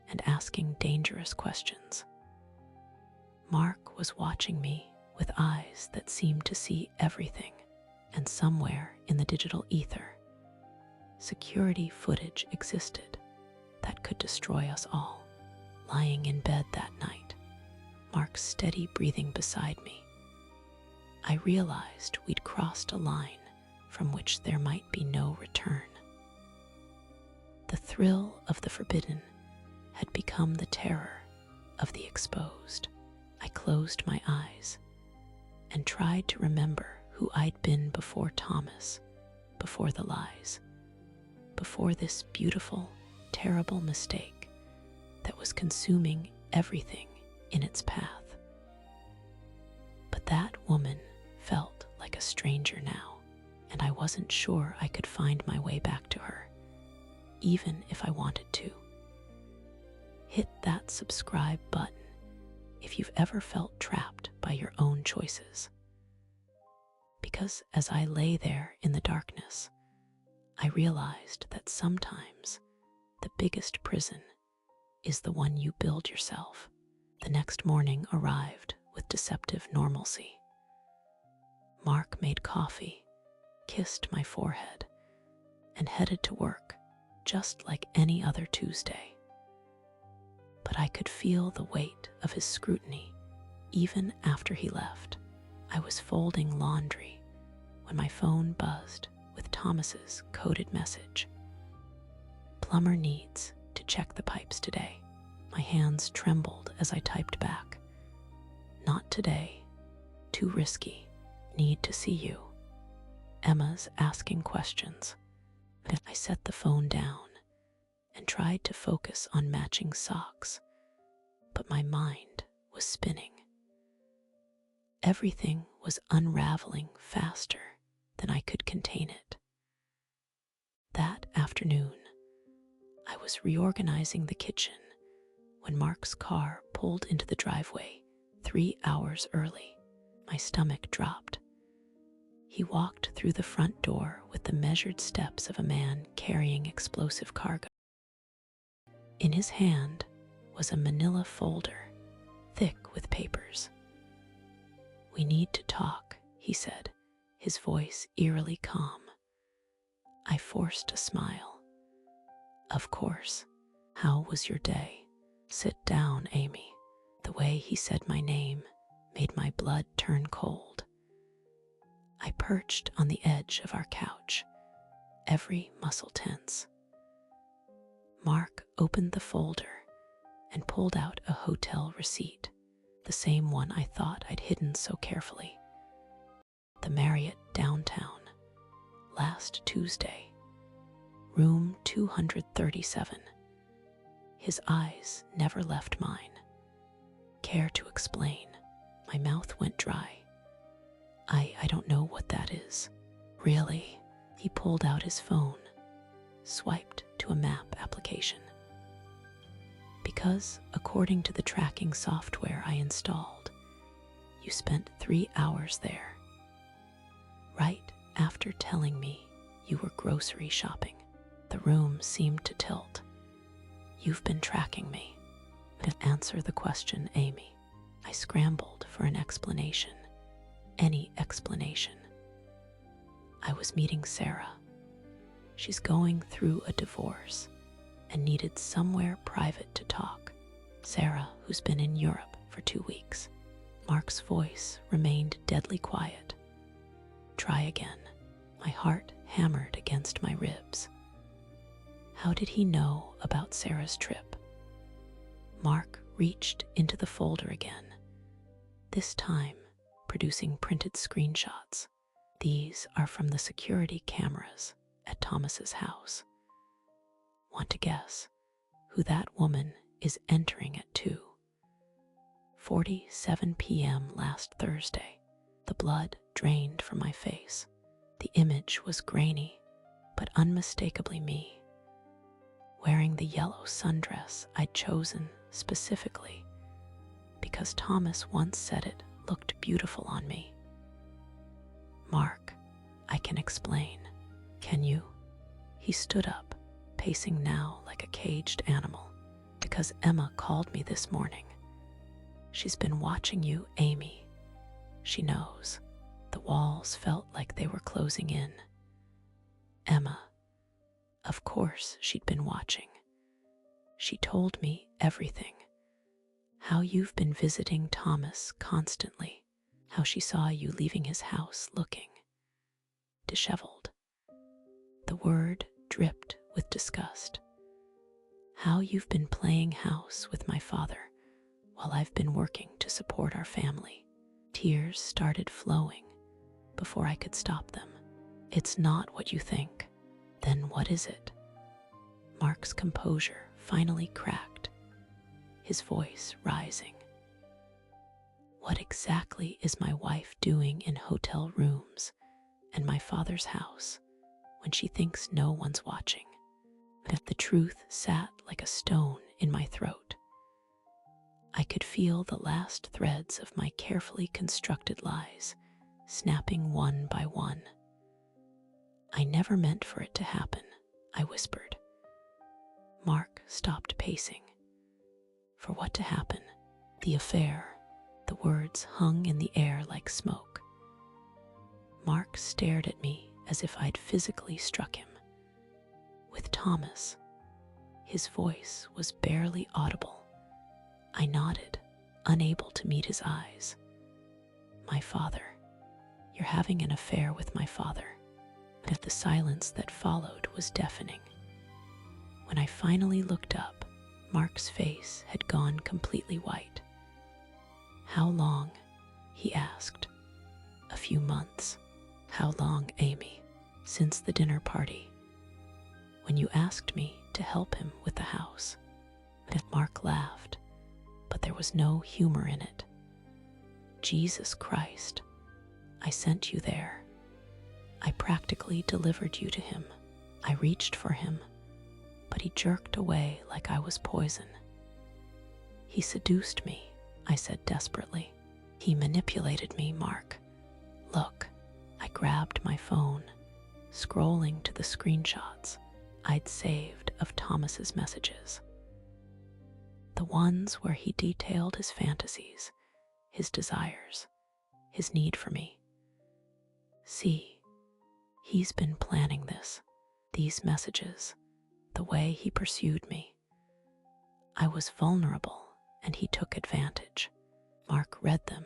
and asking dangerous questions. Mark was watching me with eyes that seemed to see everything, and somewhere in the digital ether, security footage existed that could destroy us all. Lying in bed that night, Mark's steady breathing beside me, I realized we'd crossed a line from which there might be no return. The thrill of the forbidden had become the terror of the exposed. I closed my eyes and tried to remember who I'd been before Thomas, before the lies, before this beautiful, terrible mistake that was consuming everything in its path. But that woman felt like a stranger now, and I wasn't sure I could find my way back to her, even if I wanted to. Hit that subscribe button if you've ever felt trapped by your own choices. Because as I lay there in the darkness, I realized that sometimes the biggest prison is the one you build yourself. The next morning arrived with deceptive normalcy. Mark made coffee, kissed my forehead, and headed to work just like any other Tuesday. But I could feel the weight of his scrutiny even after he left. I was folding laundry when my phone buzzed with Thomas's coded message. "Plumber needs to check the pipes today." My hands trembled as I typed back. "Not today. Too risky. Need to see you. Emma's asking questions." I set the phone down and tried to focus on matching socks, but my mind was spinning. Everything was unraveling faster than I could contain it. That afternoon, I was reorganizing the kitchen when Mark's car pulled into the driveway 3 hours early. My stomach dropped. He walked through the front door with the measured steps of a man carrying explosive cargo. In his hand was a manila folder, thick with papers. "We need to talk," he said, his voice eerily calm. I forced a smile. Of course. How was your day? Sit down, Amy. The way he said my name made my blood turn cold. I perched on the edge of our couch, every muscle tense. Mark opened the folder and pulled out a hotel receipt, the same one I thought I'd hidden so carefully. The Marriott downtown, last Tuesday, room 237. His eyes never left mine. Care to explain? My mouth went dry. I don't know what that is. Really? He pulled out his phone, swiped to a map application. Because, according to the tracking software I installed, you spent 3 hours there. Right after telling me you were grocery shopping, the room seemed to tilt. You've been tracking me. Answer the question, Amy. I scrambled for an explanation. Any explanation. I was meeting Sarah. She's going through a divorce and needed somewhere private to talk. Sarah, who's been in Europe for 2 weeks. Mark's voice remained deadly quiet. Try again. My heart hammered against my ribs. How did he know about Sarah's trip? Mark reached into the folder again, this time producing printed screenshots. These are from the security cameras at Thomas's house. Want to guess who that woman is entering at 2:47 p.m. last Thursday? The blood drained from my face. The image was grainy, but unmistakably me, wearing the yellow sundress I'd chosen specifically because Thomas once said it looked beautiful on me. Mark, I can explain. Can you? He stood up, pacing now like a caged animal. Because Emma called me this morning. She's been watching you, Amy. She knows. The walls felt like they were closing in. Emma. Of course she'd been watching. She told me everything. How you've been visiting Thomas constantly. How she saw you leaving his house looking disheveled. The word dripped with disgust. How you've been playing house with my father while I've been working to support our family. Tears started flowing before I could stop them. It's not what you think. Then what is it? Mark's composure finally cracked, his voice rising. What exactly is my wife doing in hotel rooms and my father's house when she thinks no one's watching? The truth sat like a stone in my throat. I could feel the last threads of my carefully constructed lies snapping one by one. I never meant for it to happen, I whispered. Mark stopped pacing. For what to happen? The affair. The words hung in the air like smoke. Mark stared at me as if I'd physically struck him. With Thomas. His voice was barely audible. I nodded, unable to meet his eyes. My father. You're having an affair with my father. But the silence that followed was deafening. When I finally looked up, Mark's face had gone completely white. How long? He asked. A few months. How long, Amy? Since the dinner party. When you asked me to help him with the house. Mark laughed, but there was no humor in it. Jesus Christ, I sent you there. I practically delivered you to him. I reached for him, but he jerked away like I was poison. He seduced me, I said desperately. He manipulated me, Mark. Look, I grabbed my phone, scrolling to the screenshots I'd saved of Thomas's messages. The ones where he detailed his fantasies, his desires, his need for me. See, he's been planning this. These messages, the way he pursued me. I was vulnerable, and he took advantage. Mark read them,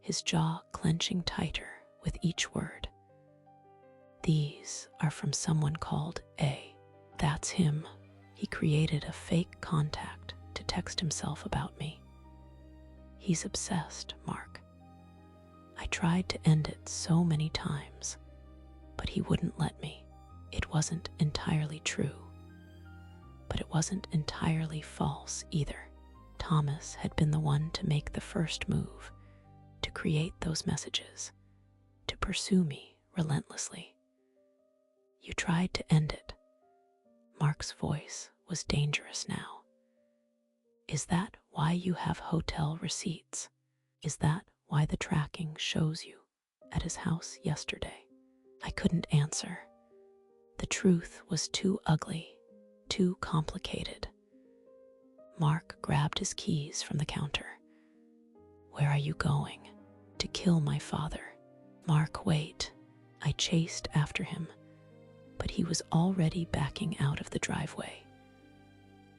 his jaw clenching tighter with each word. These are from someone called A. That's him. He created a fake contact to text himself about me. He's obsessed, Mark. I tried to end it so many times, but he wouldn't let me. It wasn't entirely true, but it wasn't entirely false either. Thomas had been the one to make the first move, to create those messages, to pursue me relentlessly. You tried to end it. Mark's voice was dangerous now. Is that why you have hotel receipts? Is that why the tracking shows you at his house yesterday? I couldn't answer. The truth was too ugly, too complicated. Mark grabbed his keys from the counter. Where are you going? To kill my father. Mark, wait. I chased after him, but he was already backing out of the driveway.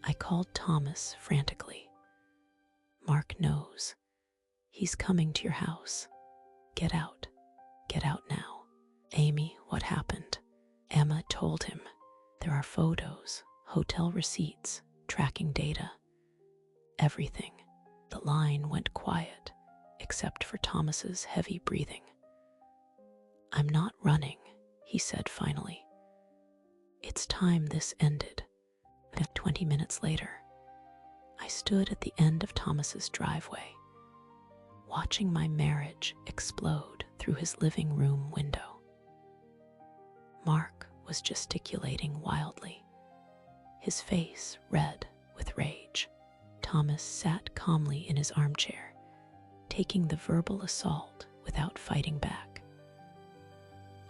I called Thomas frantically. Mark knows. He's coming to your house. Get out. Get out now. Amy, what happened? Emma told him. There are photos, hotel receipts, tracking data. Everything. The line went quiet, except for Thomas's heavy breathing. I'm not running, he said finally. It's time this ended. 20 minutes later, I stood at the end of Thomas's driveway, watching my marriage explode through his living room window. Mark was gesticulating wildly, his face red with rage. Thomas sat calmly in his armchair, taking the verbal assault without fighting back.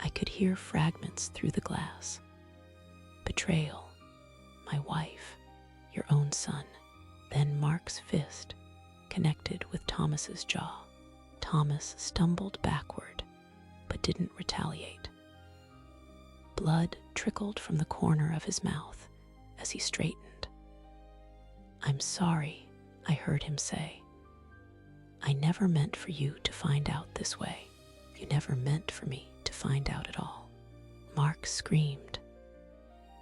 I could hear fragments through the glass. Betrayal, my wife, your own son. Then Mark's fist connected with Thomas's jaw. Thomas stumbled backward, but didn't retaliate. Blood trickled from the corner of his mouth as he straightened. I'm sorry, I heard him say. I never meant for you to find out this way. You never meant for me to find out at all. Mark screamed.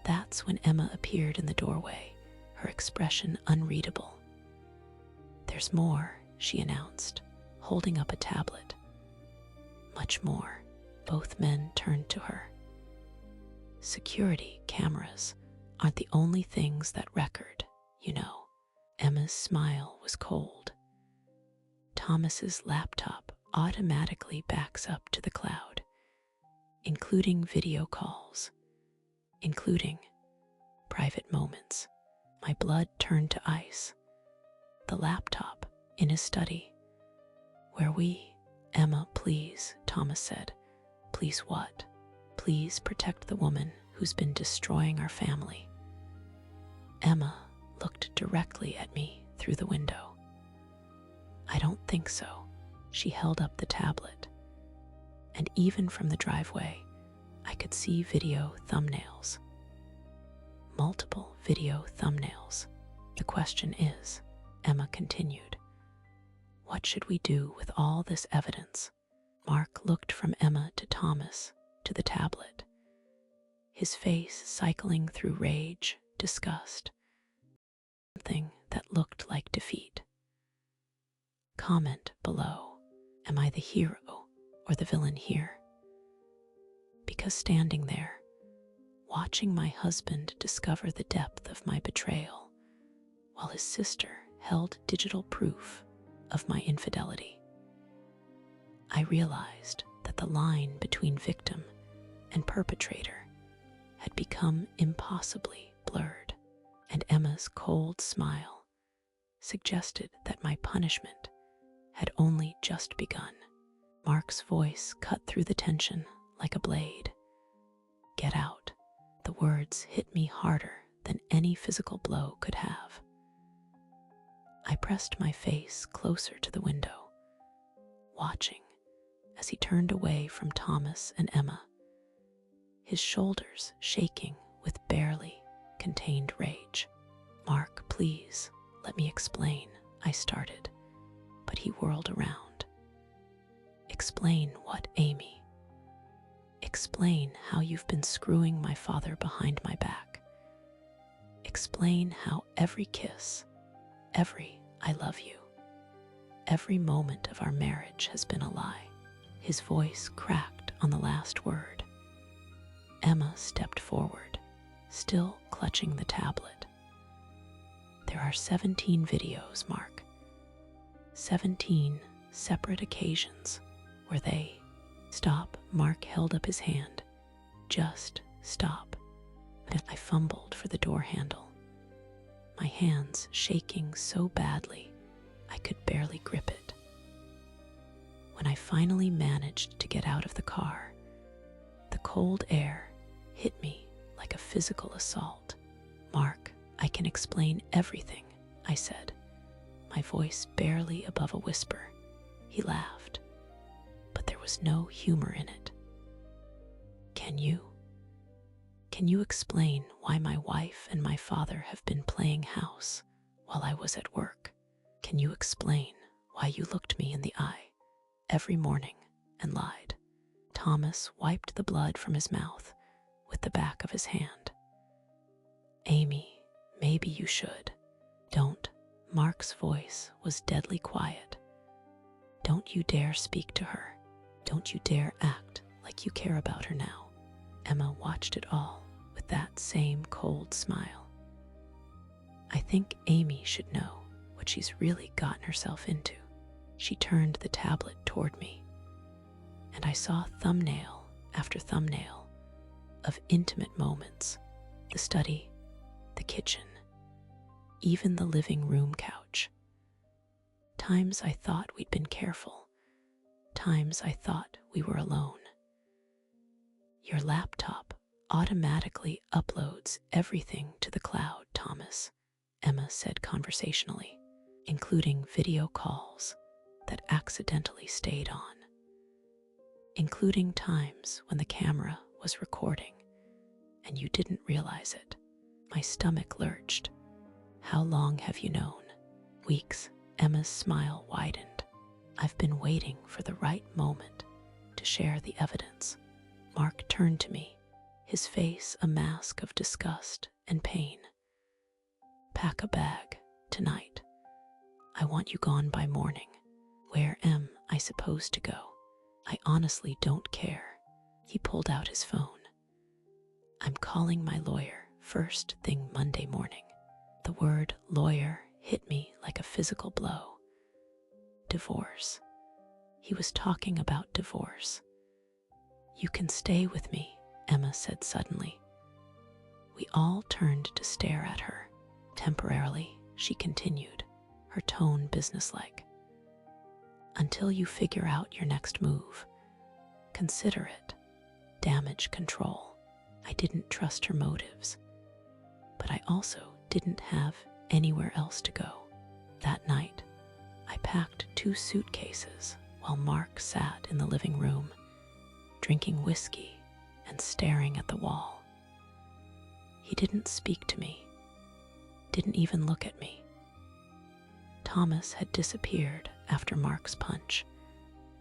That's when Emma appeared in the doorway, her expression unreadable. There's more, she announced, holding up a tablet. Much more. Both men turned to her. Security cameras aren't the only things that record, you know. Emma's smile was cold. Thomas's laptop automatically backs up to the cloud, including video calls, including private moments. My blood turned to ice. The laptop in his study. Where we, Emma, please, Thomas said. Please what? Please protect the woman who's been destroying our family. Emma looked directly at me through the window. I don't think so. She held up the tablet, and even from the driveway, I could see video thumbnails. Multiple video thumbnails. The question is, Emma continued, what should we do with all this evidence? Mark looked from Emma to Thomas to the tablet, his face cycling through rage, disgust, something that looked like defeat. Comment below, am I the hero or the villain here? Because standing there, watching my husband discover the depth of my betrayal, while his sister held digital proof of my infidelity, I realized that the line between victim and perpetrator had become impossibly blurred, and Emma's cold smile suggested that my punishment had only just begun. Mark's voice cut through the tension like a blade. Get out. The words hit me harder than any physical blow could have. I pressed my face closer to the window, watching as he turned away from Thomas and Emma. his shoulders shaking with barely contained rage. "Mark, please, let me explain," I started, but he whirled around. "Explain what, Amy?" "Explain how you've been screwing my father behind my back. Explain how every kiss, every 'I love you,' every moment of our marriage has been a lie." His voice cracked on the last word. Emma stepped forward, still clutching the tablet. "There are 17 videos, Mark. 17 separate occasions where they..." "Stop." Mark held up his hand. "Just stop." I fumbled for the door handle, my hands shaking so badly I could barely grip it. When I finally managed to get out of the car, the cold air hit me like a physical assault. "Mark, I can explain everything," I said, my voice barely above a whisper. He laughed, but there was no humor in it. Can you explain why my wife and my father have been playing house while I was at work? Can you explain why you looked me in the eye every morning and lied?" Thomas wiped the blood from his mouth with the back of his hand. "Amy, maybe you should." "Don't." Mark's voice was deadly quiet. "Don't you dare speak to her. Don't you dare act like you care about her now." Emma watched it all with that same cold smile. "I think Amy should know what she's really gotten herself into." She turned the tablet toward me, and I saw thumbnail after thumbnail of intimate moments: the study, the kitchen, even the living room couch. Times I thought we'd been careful, times I thought we were alone. "Your laptop automatically uploads everything to the cloud, Thomas," Emma said conversationally, "including video calls that accidentally stayed on, including times when the camera was recording and you didn't realize it." My stomach lurched. "How long have you known?" "Weeks." Emma's smile widened. "I've been waiting for the right moment to share the evidence." Mark turned to me, his face a mask of disgust and pain. "Pack a bag tonight. I want you gone by morning." "Where am I supposed to go?" "I honestly don't care." He pulled out his phone. "I'm calling my lawyer first thing Monday morning." The word lawyer hit me like a physical blow. Divorce. He was talking about divorce. "You can stay with me," Emma said suddenly. We all turned to stare at her. "Temporarily," she continued, her tone businesslike. "Until you figure out your next move. Consider it damage control." I didn't trust her motives, but I also didn't have anywhere else to go. That night, I packed 2 suitcases while Mark sat in the living room, drinking whiskey and staring at the wall. He didn't speak to me, didn't even look at me. Thomas had disappeared after Mark's punch,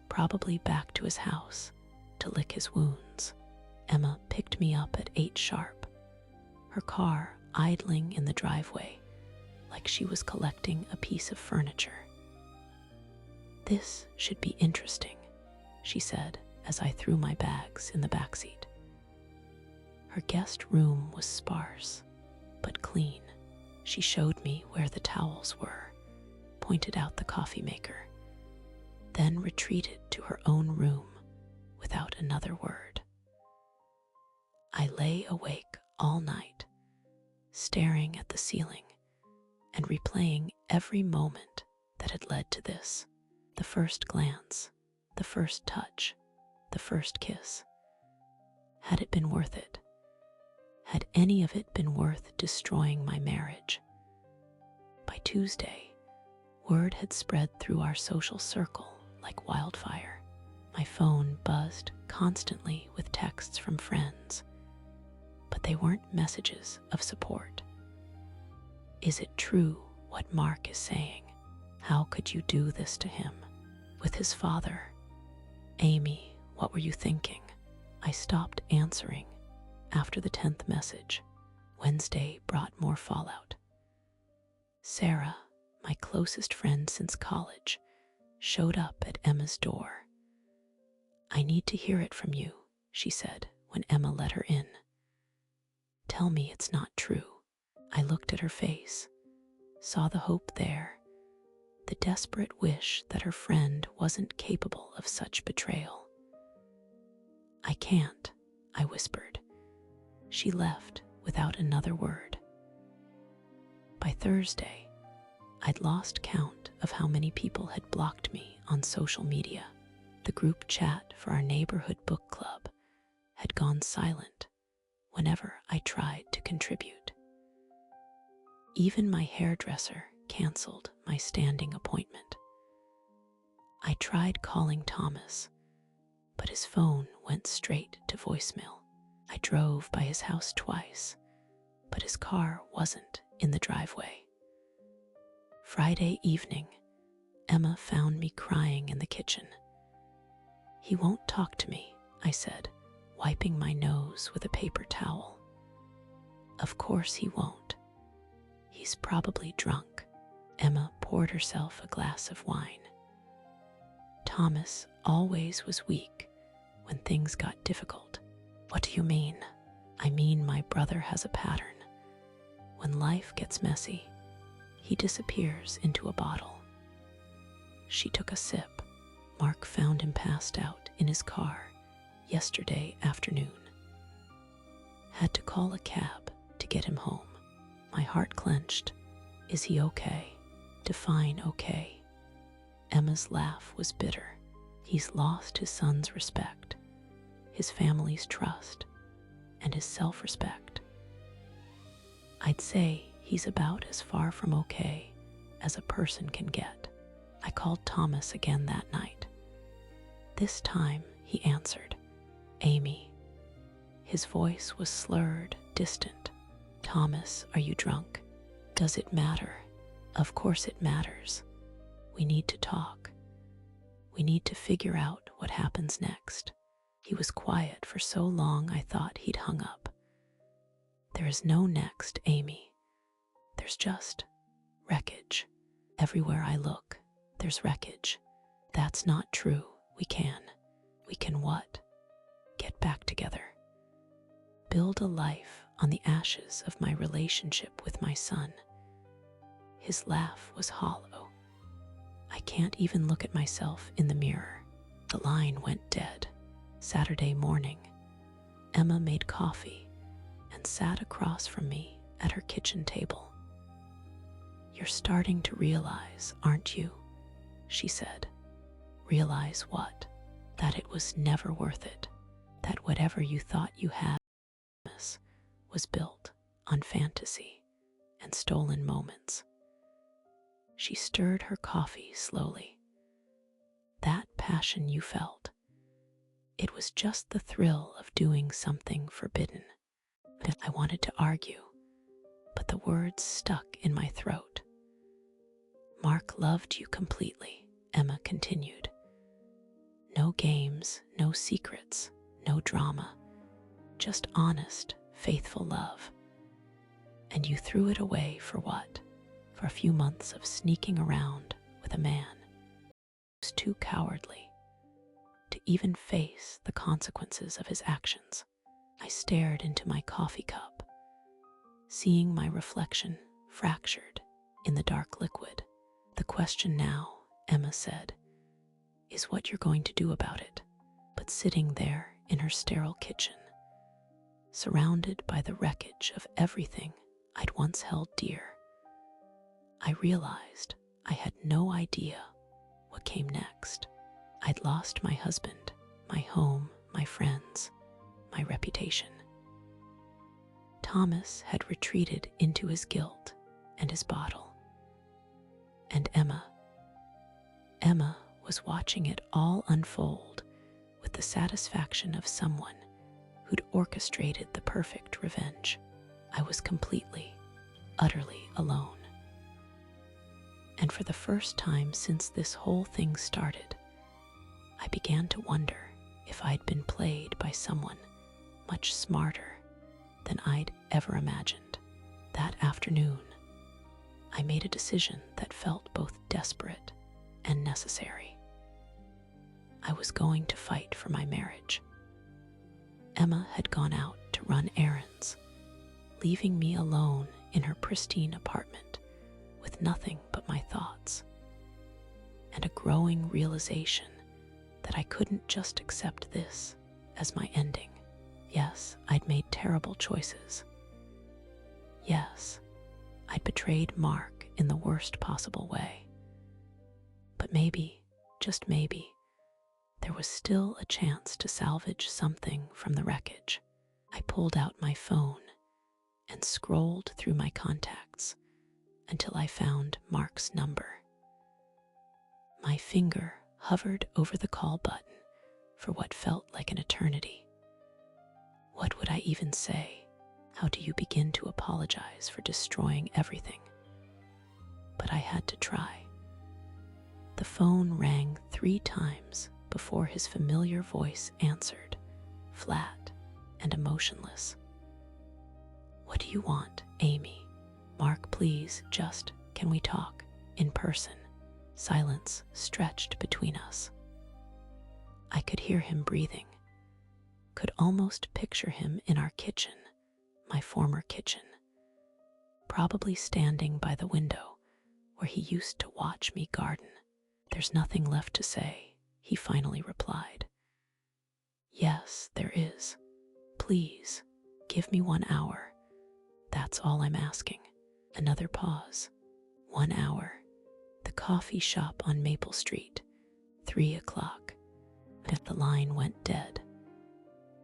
probably back to his house to lick his wounds. Emma picked me up at 8 sharp, her car idling in the driveway like she was collecting a piece of furniture. "This should be interesting," she said as I threw my bags in the backseat. Her guest room was sparse, but clean. She showed me where the towels were, pointed out the coffee maker, then retreated to her own room without another word. I lay awake all night, staring at the ceiling and replaying every moment that had led to this. The first glance, the first touch, the first kiss. Had it been worth it? Had any of it been worth destroying my marriage? By Tuesday, word had spread through our social circle like wildfire. My phone buzzed constantly with texts from friends, but they weren't messages of support. Is it true what Mark is saying? How could you do this to him? With his father? Amy, what were you thinking? I stopped answering after the 10th message. Wednesday brought more fallout. Sarah, my closest friend since college, showed up at Emma's door. I need to hear it from you, she said when Emma let her in. Tell me it's not true. I looked at her face, saw the hope there, the desperate wish that her friend wasn't capable of such betrayal. I can't, I whispered. She left without another word. By Thursday, I'd lost count of how many people had blocked me on social media. The group chat for our neighborhood book club had gone silent whenever I tried to contribute. Even my hairdresser canceled my standing appointment. I tried calling Thomas, but his phone went straight to voicemail. I drove by his house twice, but his car wasn't in the driveway. Friday evening, Emma found me crying in the kitchen. He won't talk to me, I said, wiping my nose with a paper towel. Of course he won't. He's probably drunk. Emma poured herself a glass of wine. Thomas always was weak when things got difficult. What do you mean? I mean my brother has a pattern. When life gets messy, he disappears into a bottle. She took a sip. Mark found him passed out in his car yesterday afternoon. Had to call a cab to get him home. My heart clenched. Is he okay? Define okay. Emma's laugh was bitter. He's lost his son's respect, his family's trust, and his self-respect. I'd say he's about as far from okay as a person can get. I called Thomas again that night. This time he answered, Amy. His voice was slurred, distant. Thomas, are you drunk? Does it matter? Of course it matters. We need to talk. We need to figure out what happens next. He was quiet for so long I thought he'd hung up. There is no next, Amy. There's just wreckage. Everywhere I look, there's wreckage. That's not true. We can what? Get back together. Build a life on the ashes of my relationship with my son. His laugh was hollow. I can't even look at myself in the mirror. The line went dead. Saturday morning, Emma made coffee and sat across from me at her kitchen table. You're starting to realize, aren't you? She said. Realize what? That it was never worth it. That whatever you thought you had was built on fantasy and stolen moments. She stirred her coffee slowly. That passion you felt, it was just the thrill of doing something forbidden. I wanted to argue, but the words stuck in my throat. Mark loved you completely, Emma continued. No games, no secrets, no drama, just honest, faithful love. And you threw it away for what? For a few months of sneaking around with a man who was too cowardly to even face the consequences of his actions. I stared into my coffee cup, seeing my reflection fractured in the dark liquid. The question now, Emma said, is what you're going to do about it. But sitting there in her sterile kitchen, surrounded by the wreckage of everything I'd once held dear, I realized I had no idea what came next. I'd lost my husband, my home, my friends, my reputation. Thomas had retreated into his guilt and his bottle. And Emma was watching it all unfold with the satisfaction of someone who'd orchestrated the perfect revenge. I was completely, utterly alone. And for the first time since this whole thing started, I began to wonder if I'd been played by someone much smarter than I'd ever imagined. That afternoon, I made a decision that felt both desperate and necessary. I was going to fight for my marriage. Emma had gone out to run errands, leaving me alone in her pristine apartment with nothing but my thoughts, and a growing realization that I couldn't just accept this as my ending. Yes, I'd made terrible choices. Yes, I'd betrayed Mark in the worst possible way. But maybe, just maybe, there was still a chance to salvage something from the wreckage. I pulled out my phone and scrolled through my contacts until I found Mark's number. My finger hovered over the call button for what felt like an eternity. What would I even say? How do you begin to apologize for destroying everything? But I had to try. The phone rang 3 times before his familiar voice answered, flat and emotionless. "What do you want, Amy? Mark, please, can we talk in person?" Silence stretched between us. I could hear him breathing, could almost picture him in our kitchen, my former kitchen, probably standing by the window where he used to watch me garden. "There's nothing left to say," he finally replied. "Yes, there is. Please, give me 1 hour. That's all I'm asking." Another pause. 1 hour. The coffee shop on Maple Street. 3 o'clock. The line went dead.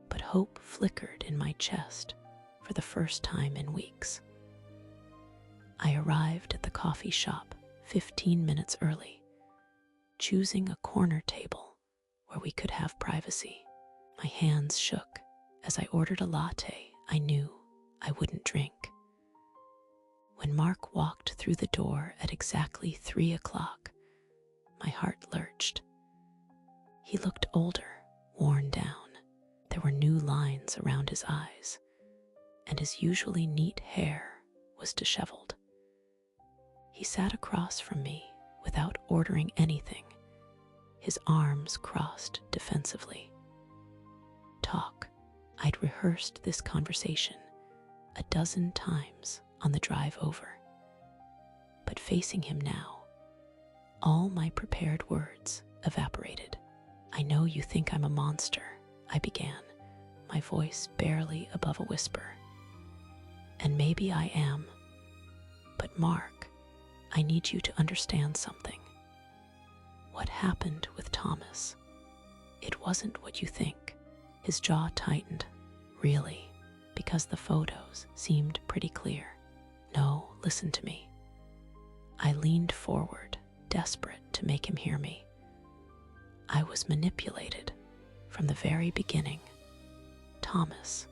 But hope flickered in my chest for the first time in weeks. I arrived at the coffee shop 15 minutes early, choosing a corner table where we could have privacy. My hands shook as I ordered a latte I knew I wouldn't drink. When Mark walked through the door at exactly 3 o'clock, my heart lurched. He looked older, worn down. There were new lines around his eyes, and his usually neat hair was disheveled. He sat across from me without ordering anything, his arms crossed defensively. Talk. I'd rehearsed this conversation a dozen times on the drive over. But facing him now, all my prepared words evaporated. "I know you think I'm a monster," I began, my voice barely above a whisper. "And maybe I am. But Mark, I need you to understand something. What happened with Thomas? It wasn't what you think." His jaw tightened. "Really? Because the photos seemed pretty clear." "No, listen to me." I leaned forward, desperate to make him hear me. "I was manipulated from the very beginning. Thomas,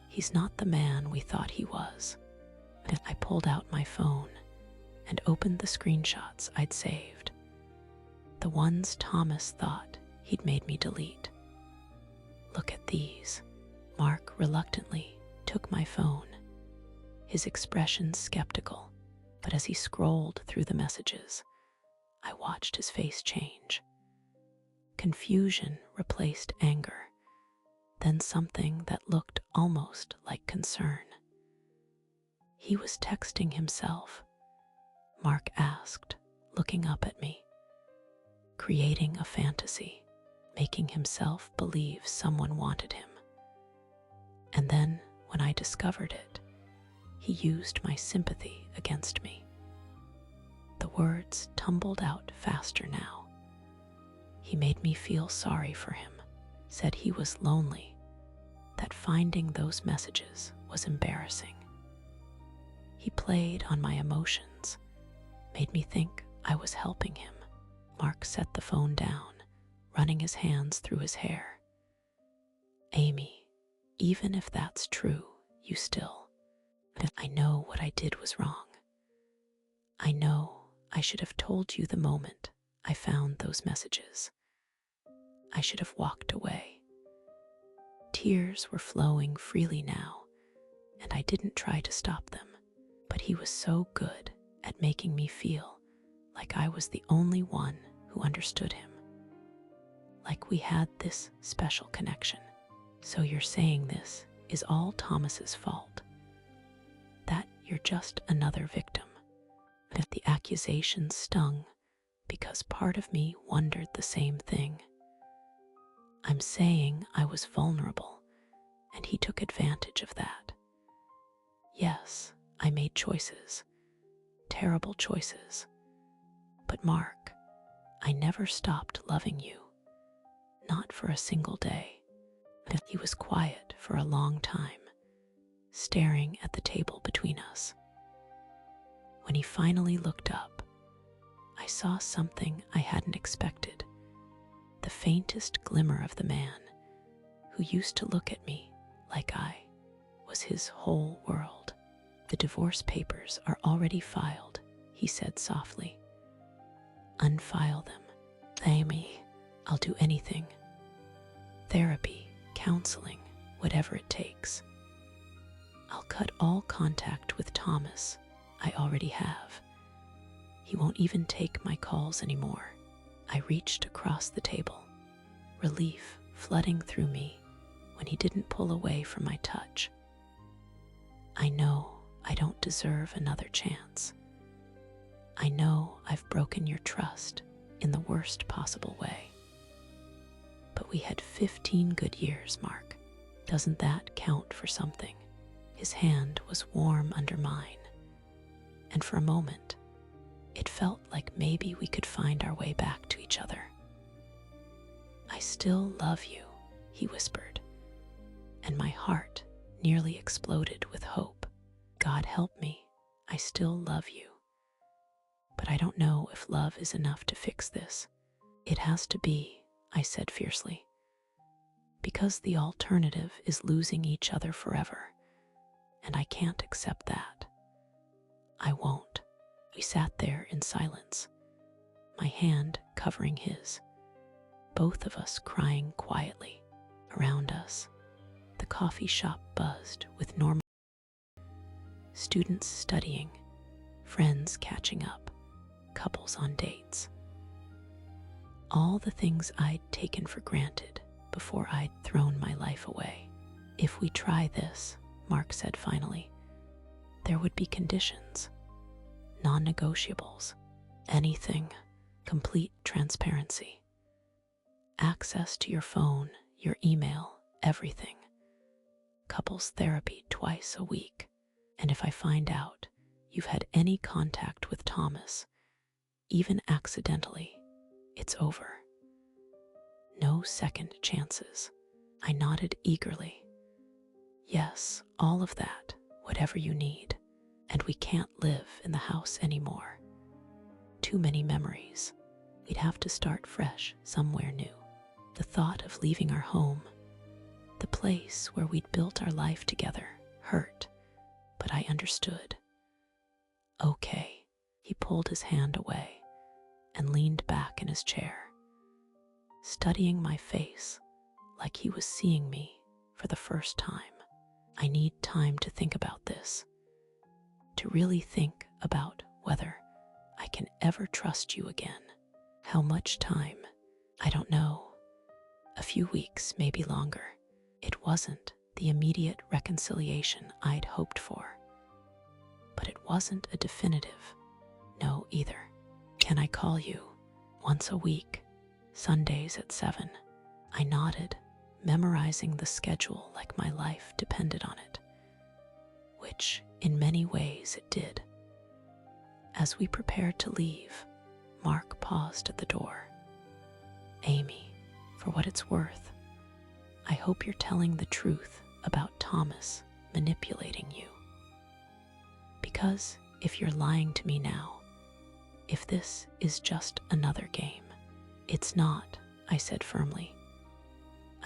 he's not the man we thought he was." I pulled out my phone and opened the screenshots I'd saved, the ones Thomas thought he'd made me delete. "Look at these." Mark reluctantly took my phone, his expression skeptical, but as he scrolled through the messages, I watched his face change. Confusion replaced anger, then something that looked almost like concern. "He was texting himself," Mark asked, looking up at me. "Creating a fantasy, making himself believe someone wanted him. And then, when I discovered it, he used my sympathy against me." The words tumbled out faster now. He made me feel sorry for him, said he was lonely, that finding those messages was embarrassing. He played on my emotions, made me think I was helping him. Mark set the phone down, running his hands through his hair. "Amy, even if that's true, you still. I know what I did was wrong. I know I should have told you the moment I found those messages. I should have walked away. Tears were flowing freely now, and I didn't try to stop them. But he was so good at making me feel like I was the only one who understood him. Like we had this special connection. So you're saying this is all Thomas's fault? That you're just another victim? That the accusation stung because part of me wondered the same thing. I'm saying I was vulnerable, and he took advantage of that. Yes, I made choices, terrible choices. But Mark, I never stopped loving you, not for a single day. He was quiet for a long time, staring at the table between us. When he finally looked up, I saw something I hadn't expected, the faintest glimmer of the man who used to look at me like I was his whole world. The divorce papers are already filed, he said softly. Unfile them. Amy, I'll do anything. Therapy, counseling, whatever it takes. I'll cut all contact with Thomas. I already have. He won't even take my calls anymore. I reached across the table, relief flooding through me when he didn't pull away from my touch. I know I don't deserve another chance. I know I've broken your trust in the worst possible way. But we had 15 good years, Mark. Doesn't that count for something? His hand was warm under mine, and for a moment, it felt like maybe we could find our way back to each other. I still love you, he whispered, and my heart nearly exploded with hope. God help me, I still love you. But I don't know if love is enough to fix this. It has to be, I said fiercely, because the alternative is losing each other forever, and I can't accept that. I won't. We sat there in silence, my hand covering his, both of us crying quietly. Around us, the coffee shop buzzed with normal students studying, friends catching up, couples on dates. All the things I'd taken for granted before I'd thrown my life away. If we try this, Mark said finally, there would be conditions, non-negotiables, anything, complete transparency. Access to your phone, your email, everything. Couples therapy twice a week. And if I find out you've had any contact with Thomas, even accidentally, it's over. No second chances. I nodded eagerly. Yes, all of that, whatever you need. And we can't live in the house anymore. Too many memories. We'd have to start fresh somewhere new. The thought of leaving our home, the place where we'd built our life together, hurt, but I understood. Okay, he pulled his hand away and leaned back in his chair, studying my face like he was seeing me for the first time. I need time to think about this, to really think about whether I can ever trust you again. How much time? I don't know. A few weeks, maybe longer. It wasn't the immediate reconciliation I'd hoped for, but it wasn't a definitive no either. Can I call you once a week, Sundays at 7? I nodded, memorizing the schedule like my life depended on it, which in many ways it did. As we prepared to leave, Mark paused at the door. Amy, for what it's worth, I hope you're telling the truth about Thomas manipulating you. Because if you're lying to me now, if this is just another game, it's not, I said firmly.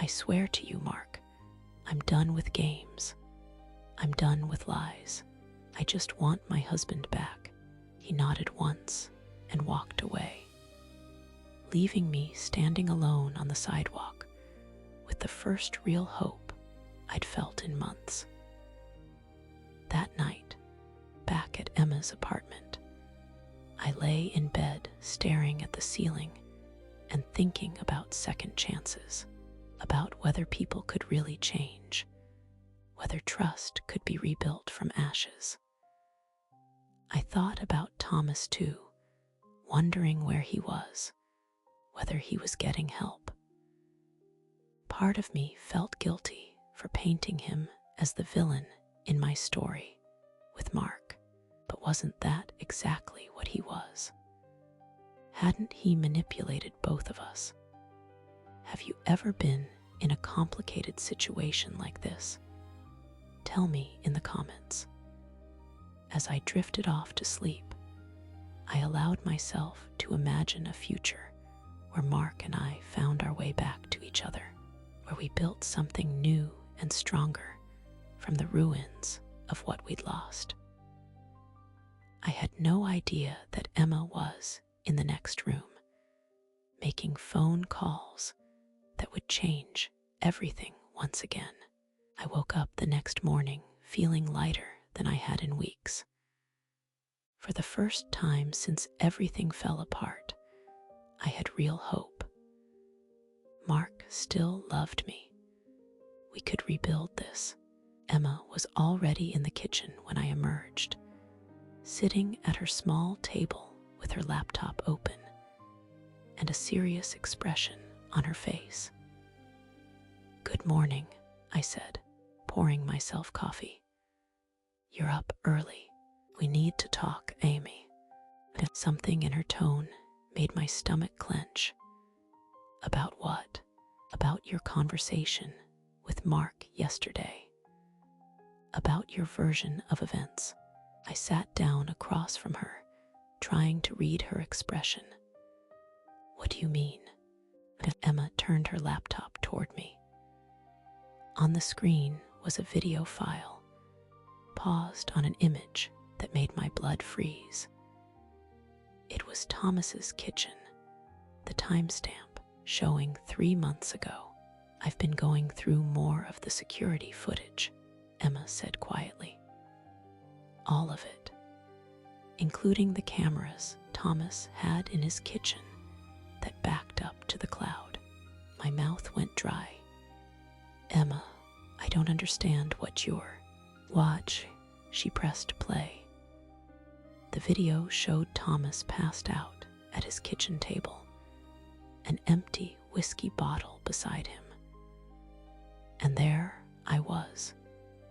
I swear to you, Mark, I'm done with games. I'm done with lies. I just want my husband back. He nodded once and walked away, leaving me standing alone on the sidewalk with the first real hope I'd felt in months. That night, back at Emma's apartment, I lay in bed staring at the ceiling and thinking about second chances, about whether people could really change, whether trust could be rebuilt from ashes. I thought about Thomas too, wondering where he was, whether he was getting help. Part of me felt guilty for painting him as the villain in my story with Mark, but wasn't that exactly what he was? Hadn't he manipulated both of us? Have you ever been in a complicated situation like this? Tell me in the comments. As I drifted off to sleep, I allowed myself to imagine a future where Mark and I found our way back to each other, where we built something new and stronger from the ruins of what we'd lost. I had no idea that Emma was in the next room, making phone calls that would change everything once again. I woke up the next morning feeling lighter than I had in weeks. For the first time since everything fell apart, I had real hope. Mark still loved me. We could rebuild this. Emma was already in the kitchen when I emerged, sitting at her small table with her laptop open and a serious expression on her face. "Good morning," I said, pouring myself coffee. "You're up early. We need to talk, Amy." Something in her tone made my stomach clench. "About what?" "About your conversation with Mark yesterday. About your version of events." I sat down across from her, trying to read her expression. "What do you mean?" Emma turned her laptop toward me. On the screen was a video file, paused on an image that made my blood freeze. It was Thomas's kitchen, the timestamp showing 3 months ago. "I've been going through more of the security footage," Emma said quietly. "All of it, including the cameras Thomas had in his kitchen that backed up to the cloud." My mouth went dry. "Emma, I don't understand what you're..." "Watch." She pressed play. The video showed Thomas passed out at his kitchen table, an empty whiskey bottle beside him. And there I was,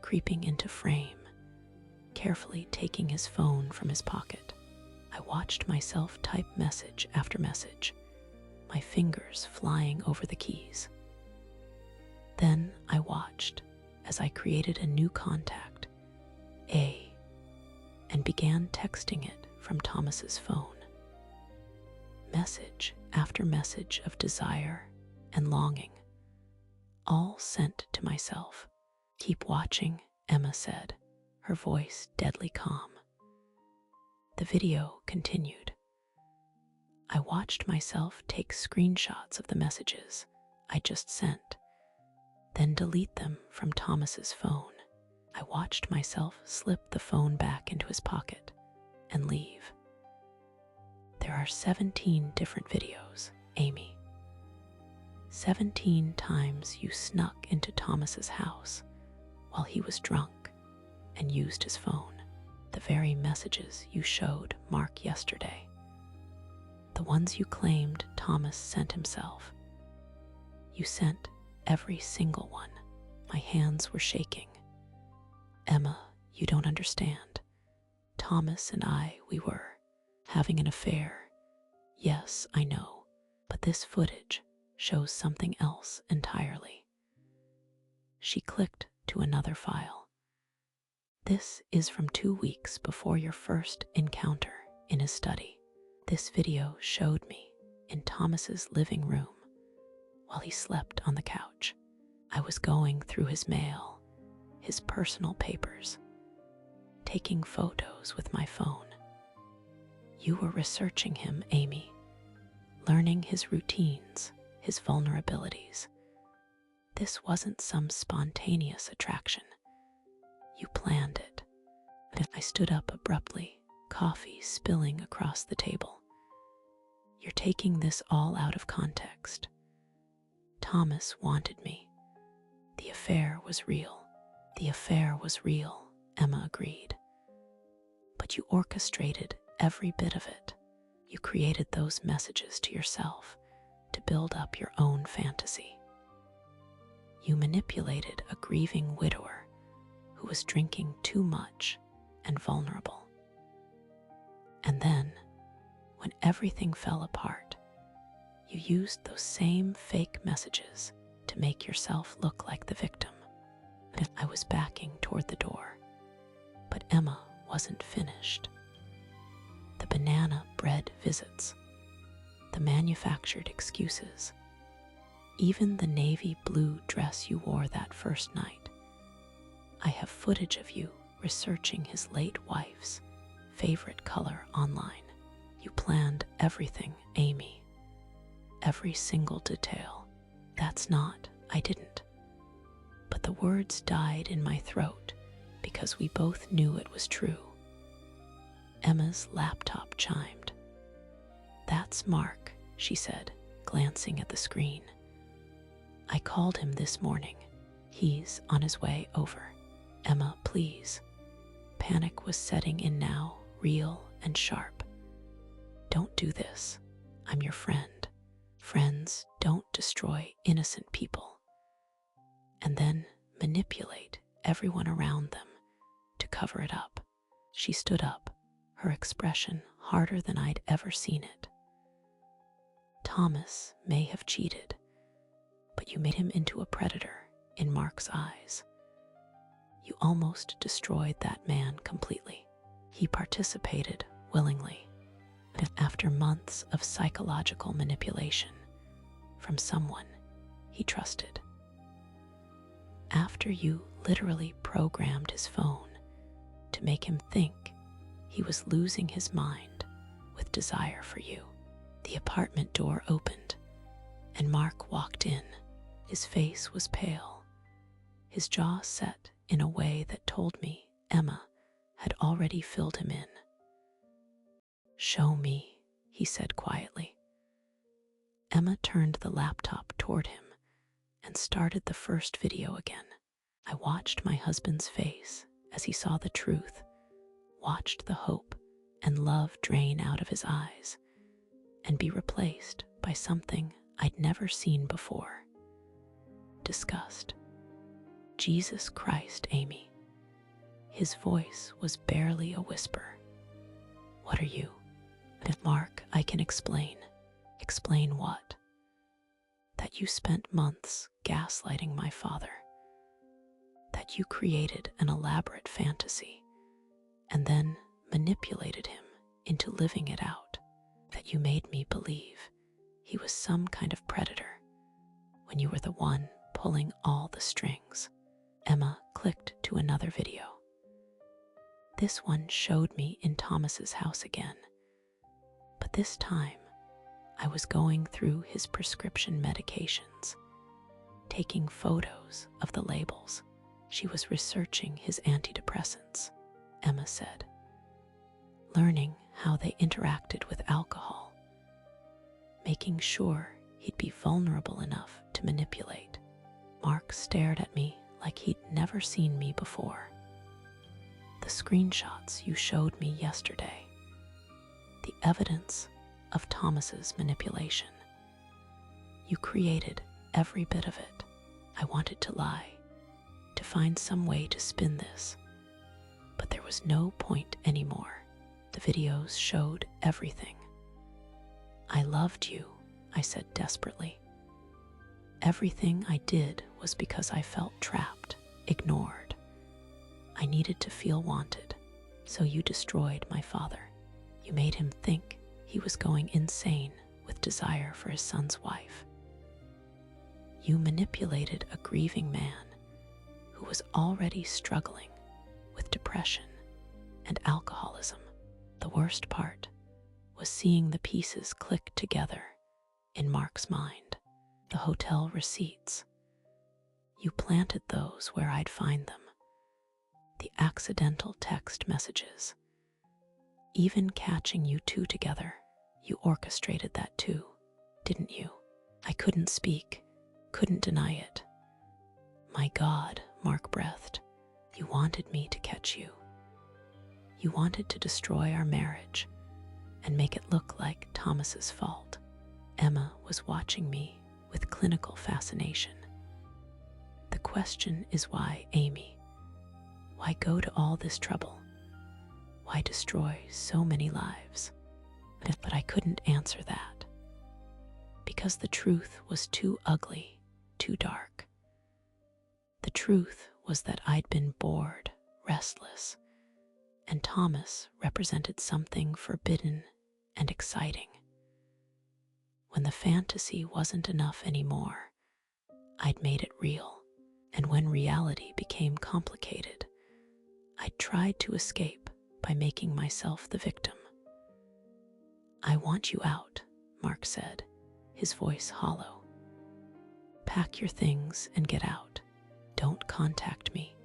creeping into frame, carefully taking his phone from his pocket. I watched myself type message after message, my fingers flying over the keys. Then I watched as I created a new contact, A, and began texting it from Thomas's phone. Message after message of desire and longing, all sent to myself. "Keep watching," Emma said, her voice deadly calm. The video continued. I watched myself take screenshots of the messages I just sent, then delete them from Thomas's phone. I watched myself slip the phone back into his pocket and leave. There are 17 different videos, Amy. 17 times you snuck into Thomas's house while he was drunk and used his phone. The very messages you showed Mark yesterday. The ones you claimed Thomas sent himself. You sent every single one. My hands were shaking. "Emma, you don't understand. Thomas and I, we were having an affair. Yes, I know, but this footage shows something else entirely." She clicked to another file. "This is from 2 weeks before your first encounter in his study. This video showed me in Thomas's living room while he slept on the couch. I was going through his mail, his personal papers, taking photos with my phone. You were researching him, Amy, learning his routines, his vulnerabilities. This wasn't some spontaneous attraction. You planned it. I stood up abruptly, coffee spilling across the table. You're taking this all out of context. Thomas wanted me. The affair was real. The affair was real, Emma agreed. But you orchestrated every bit of it. You created those messages to yourself to build up your own fantasy. You manipulated a grieving widower who was drinking too much and vulnerable. And then, when everything fell apart, you used those same fake messages to make yourself look like the victim. I was backing toward the door, but Emma wasn't finished. The banana bread visits, the manufactured excuses, even the navy blue dress you wore that first night. I have footage of you researching his late wife's favorite color online. You planned everything, Amy. Every single detail. That's not, I didn't. But the words died in my throat because we both knew it was true. Emma's laptop chimed. That's Mark, she said, glancing at the screen. I called him this morning. He's on his way over. Emma, please. Panic was setting in now, real and sharp. Don't do this. I'm your friend. Friends don't destroy innocent people. And then manipulate everyone around them to cover it up. She stood up, her expression harder than I'd ever seen it. Thomas may have cheated, but you made him into a predator in Mark's eyes. You almost destroyed that man completely. He participated willingly, after months of psychological manipulation from someone he trusted. After you literally programmed his phone to make him think he was losing his mind with desire for you. The apartment door opened, and Mark walked in. His face was pale, his jaw set in a way that told me Emma had already filled him in. Show me, he said quietly. Emma turned the laptop toward him and started the first video again. I watched my husband's face as he saw the truth, watched the hope and love drain out of his eyes and be replaced by something I'd never seen before. Disgust. Jesus Christ, Amy. His voice was barely a whisper. What are you? Mark, I can explain. Explain what? That you spent months gaslighting my father. That you created an elaborate fantasy and then manipulated him into living it out. That you made me believe he was some kind of predator when you were the one pulling all the strings. Emma clicked to another video. This one showed me in Thomas's house again, but this time I was going through his prescription medications, taking photos of the labels. She was researching his antidepressants, Emma said, learning how they interacted with alcohol, making sure he'd be vulnerable enough to manipulate. Mark stared at me like he'd never seen me before. The screenshots you showed me yesterday, the evidence of Thomas's manipulation. You created every bit of it. I wanted to lie, to find some way to spin this, but there was no point anymore. The videos showed everything. I loved you, I said desperately. Everything I did was because I felt trapped, ignored. I needed to feel wanted, so you destroyed my father. You made him think he was going insane with desire for his son's wife. You manipulated a grieving man who was already struggling with depression and alcoholism. The worst part was seeing the pieces click together in Mark's mind. The hotel receipts. You planted those where I'd find them. The accidental text messages. Even catching you two together, you orchestrated that too, didn't you? I couldn't speak, couldn't deny it. My God, Mark breathed, you wanted me to catch you. You wanted to destroy our marriage and make it look like Thomas's fault. Emma was watching me with clinical fascination. The question is why, Amy? Why go to all this trouble? Why destroy so many lives? But I couldn't answer that, because the truth was too ugly, too dark. The truth was that I'd been bored, restless, and Thomas represented something forbidden and exciting. When the fantasy wasn't enough anymore, I'd made it real, and when reality became complicated, I tried to escape by making myself the victim. I want you out, Mark said, his voice hollow. Pack your things and get out. Don't contact me.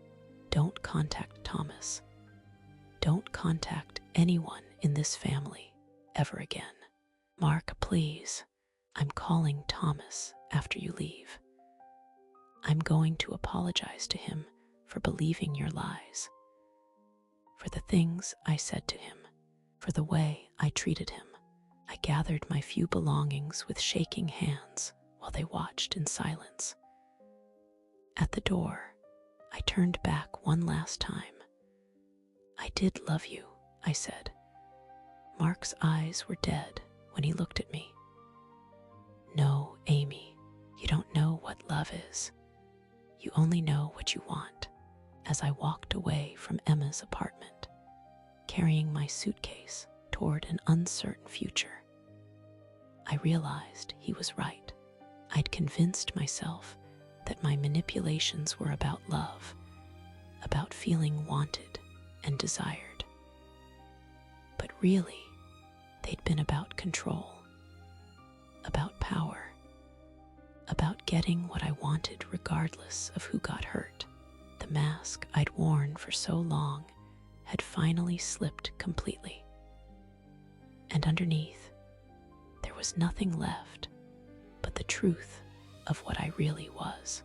Don't contact Thomas. Don't contact anyone in this family ever again. Mark, please. I'm calling Thomas after you leave. I'm going to apologize to him for believing your lies, for the things I said to him, for the way I treated him. I gathered my few belongings with shaking hands while they watched in silence. At the door, I turned back one last time. I did love you, I said. Mark's eyes were dead when he looked at me. No, Amy, you don't know what love is. You only know what you want. As I walked away from Emma's apartment, carrying my suitcase toward an uncertain future, I realized he was right. I'd convinced myself that my manipulations were about love, about feeling wanted and desired. But really, they'd been about control, about power, about getting what I wanted regardless of who got hurt. The mask I'd worn for so long had finally slipped completely. And underneath, there was nothing left but the truth of what I really was.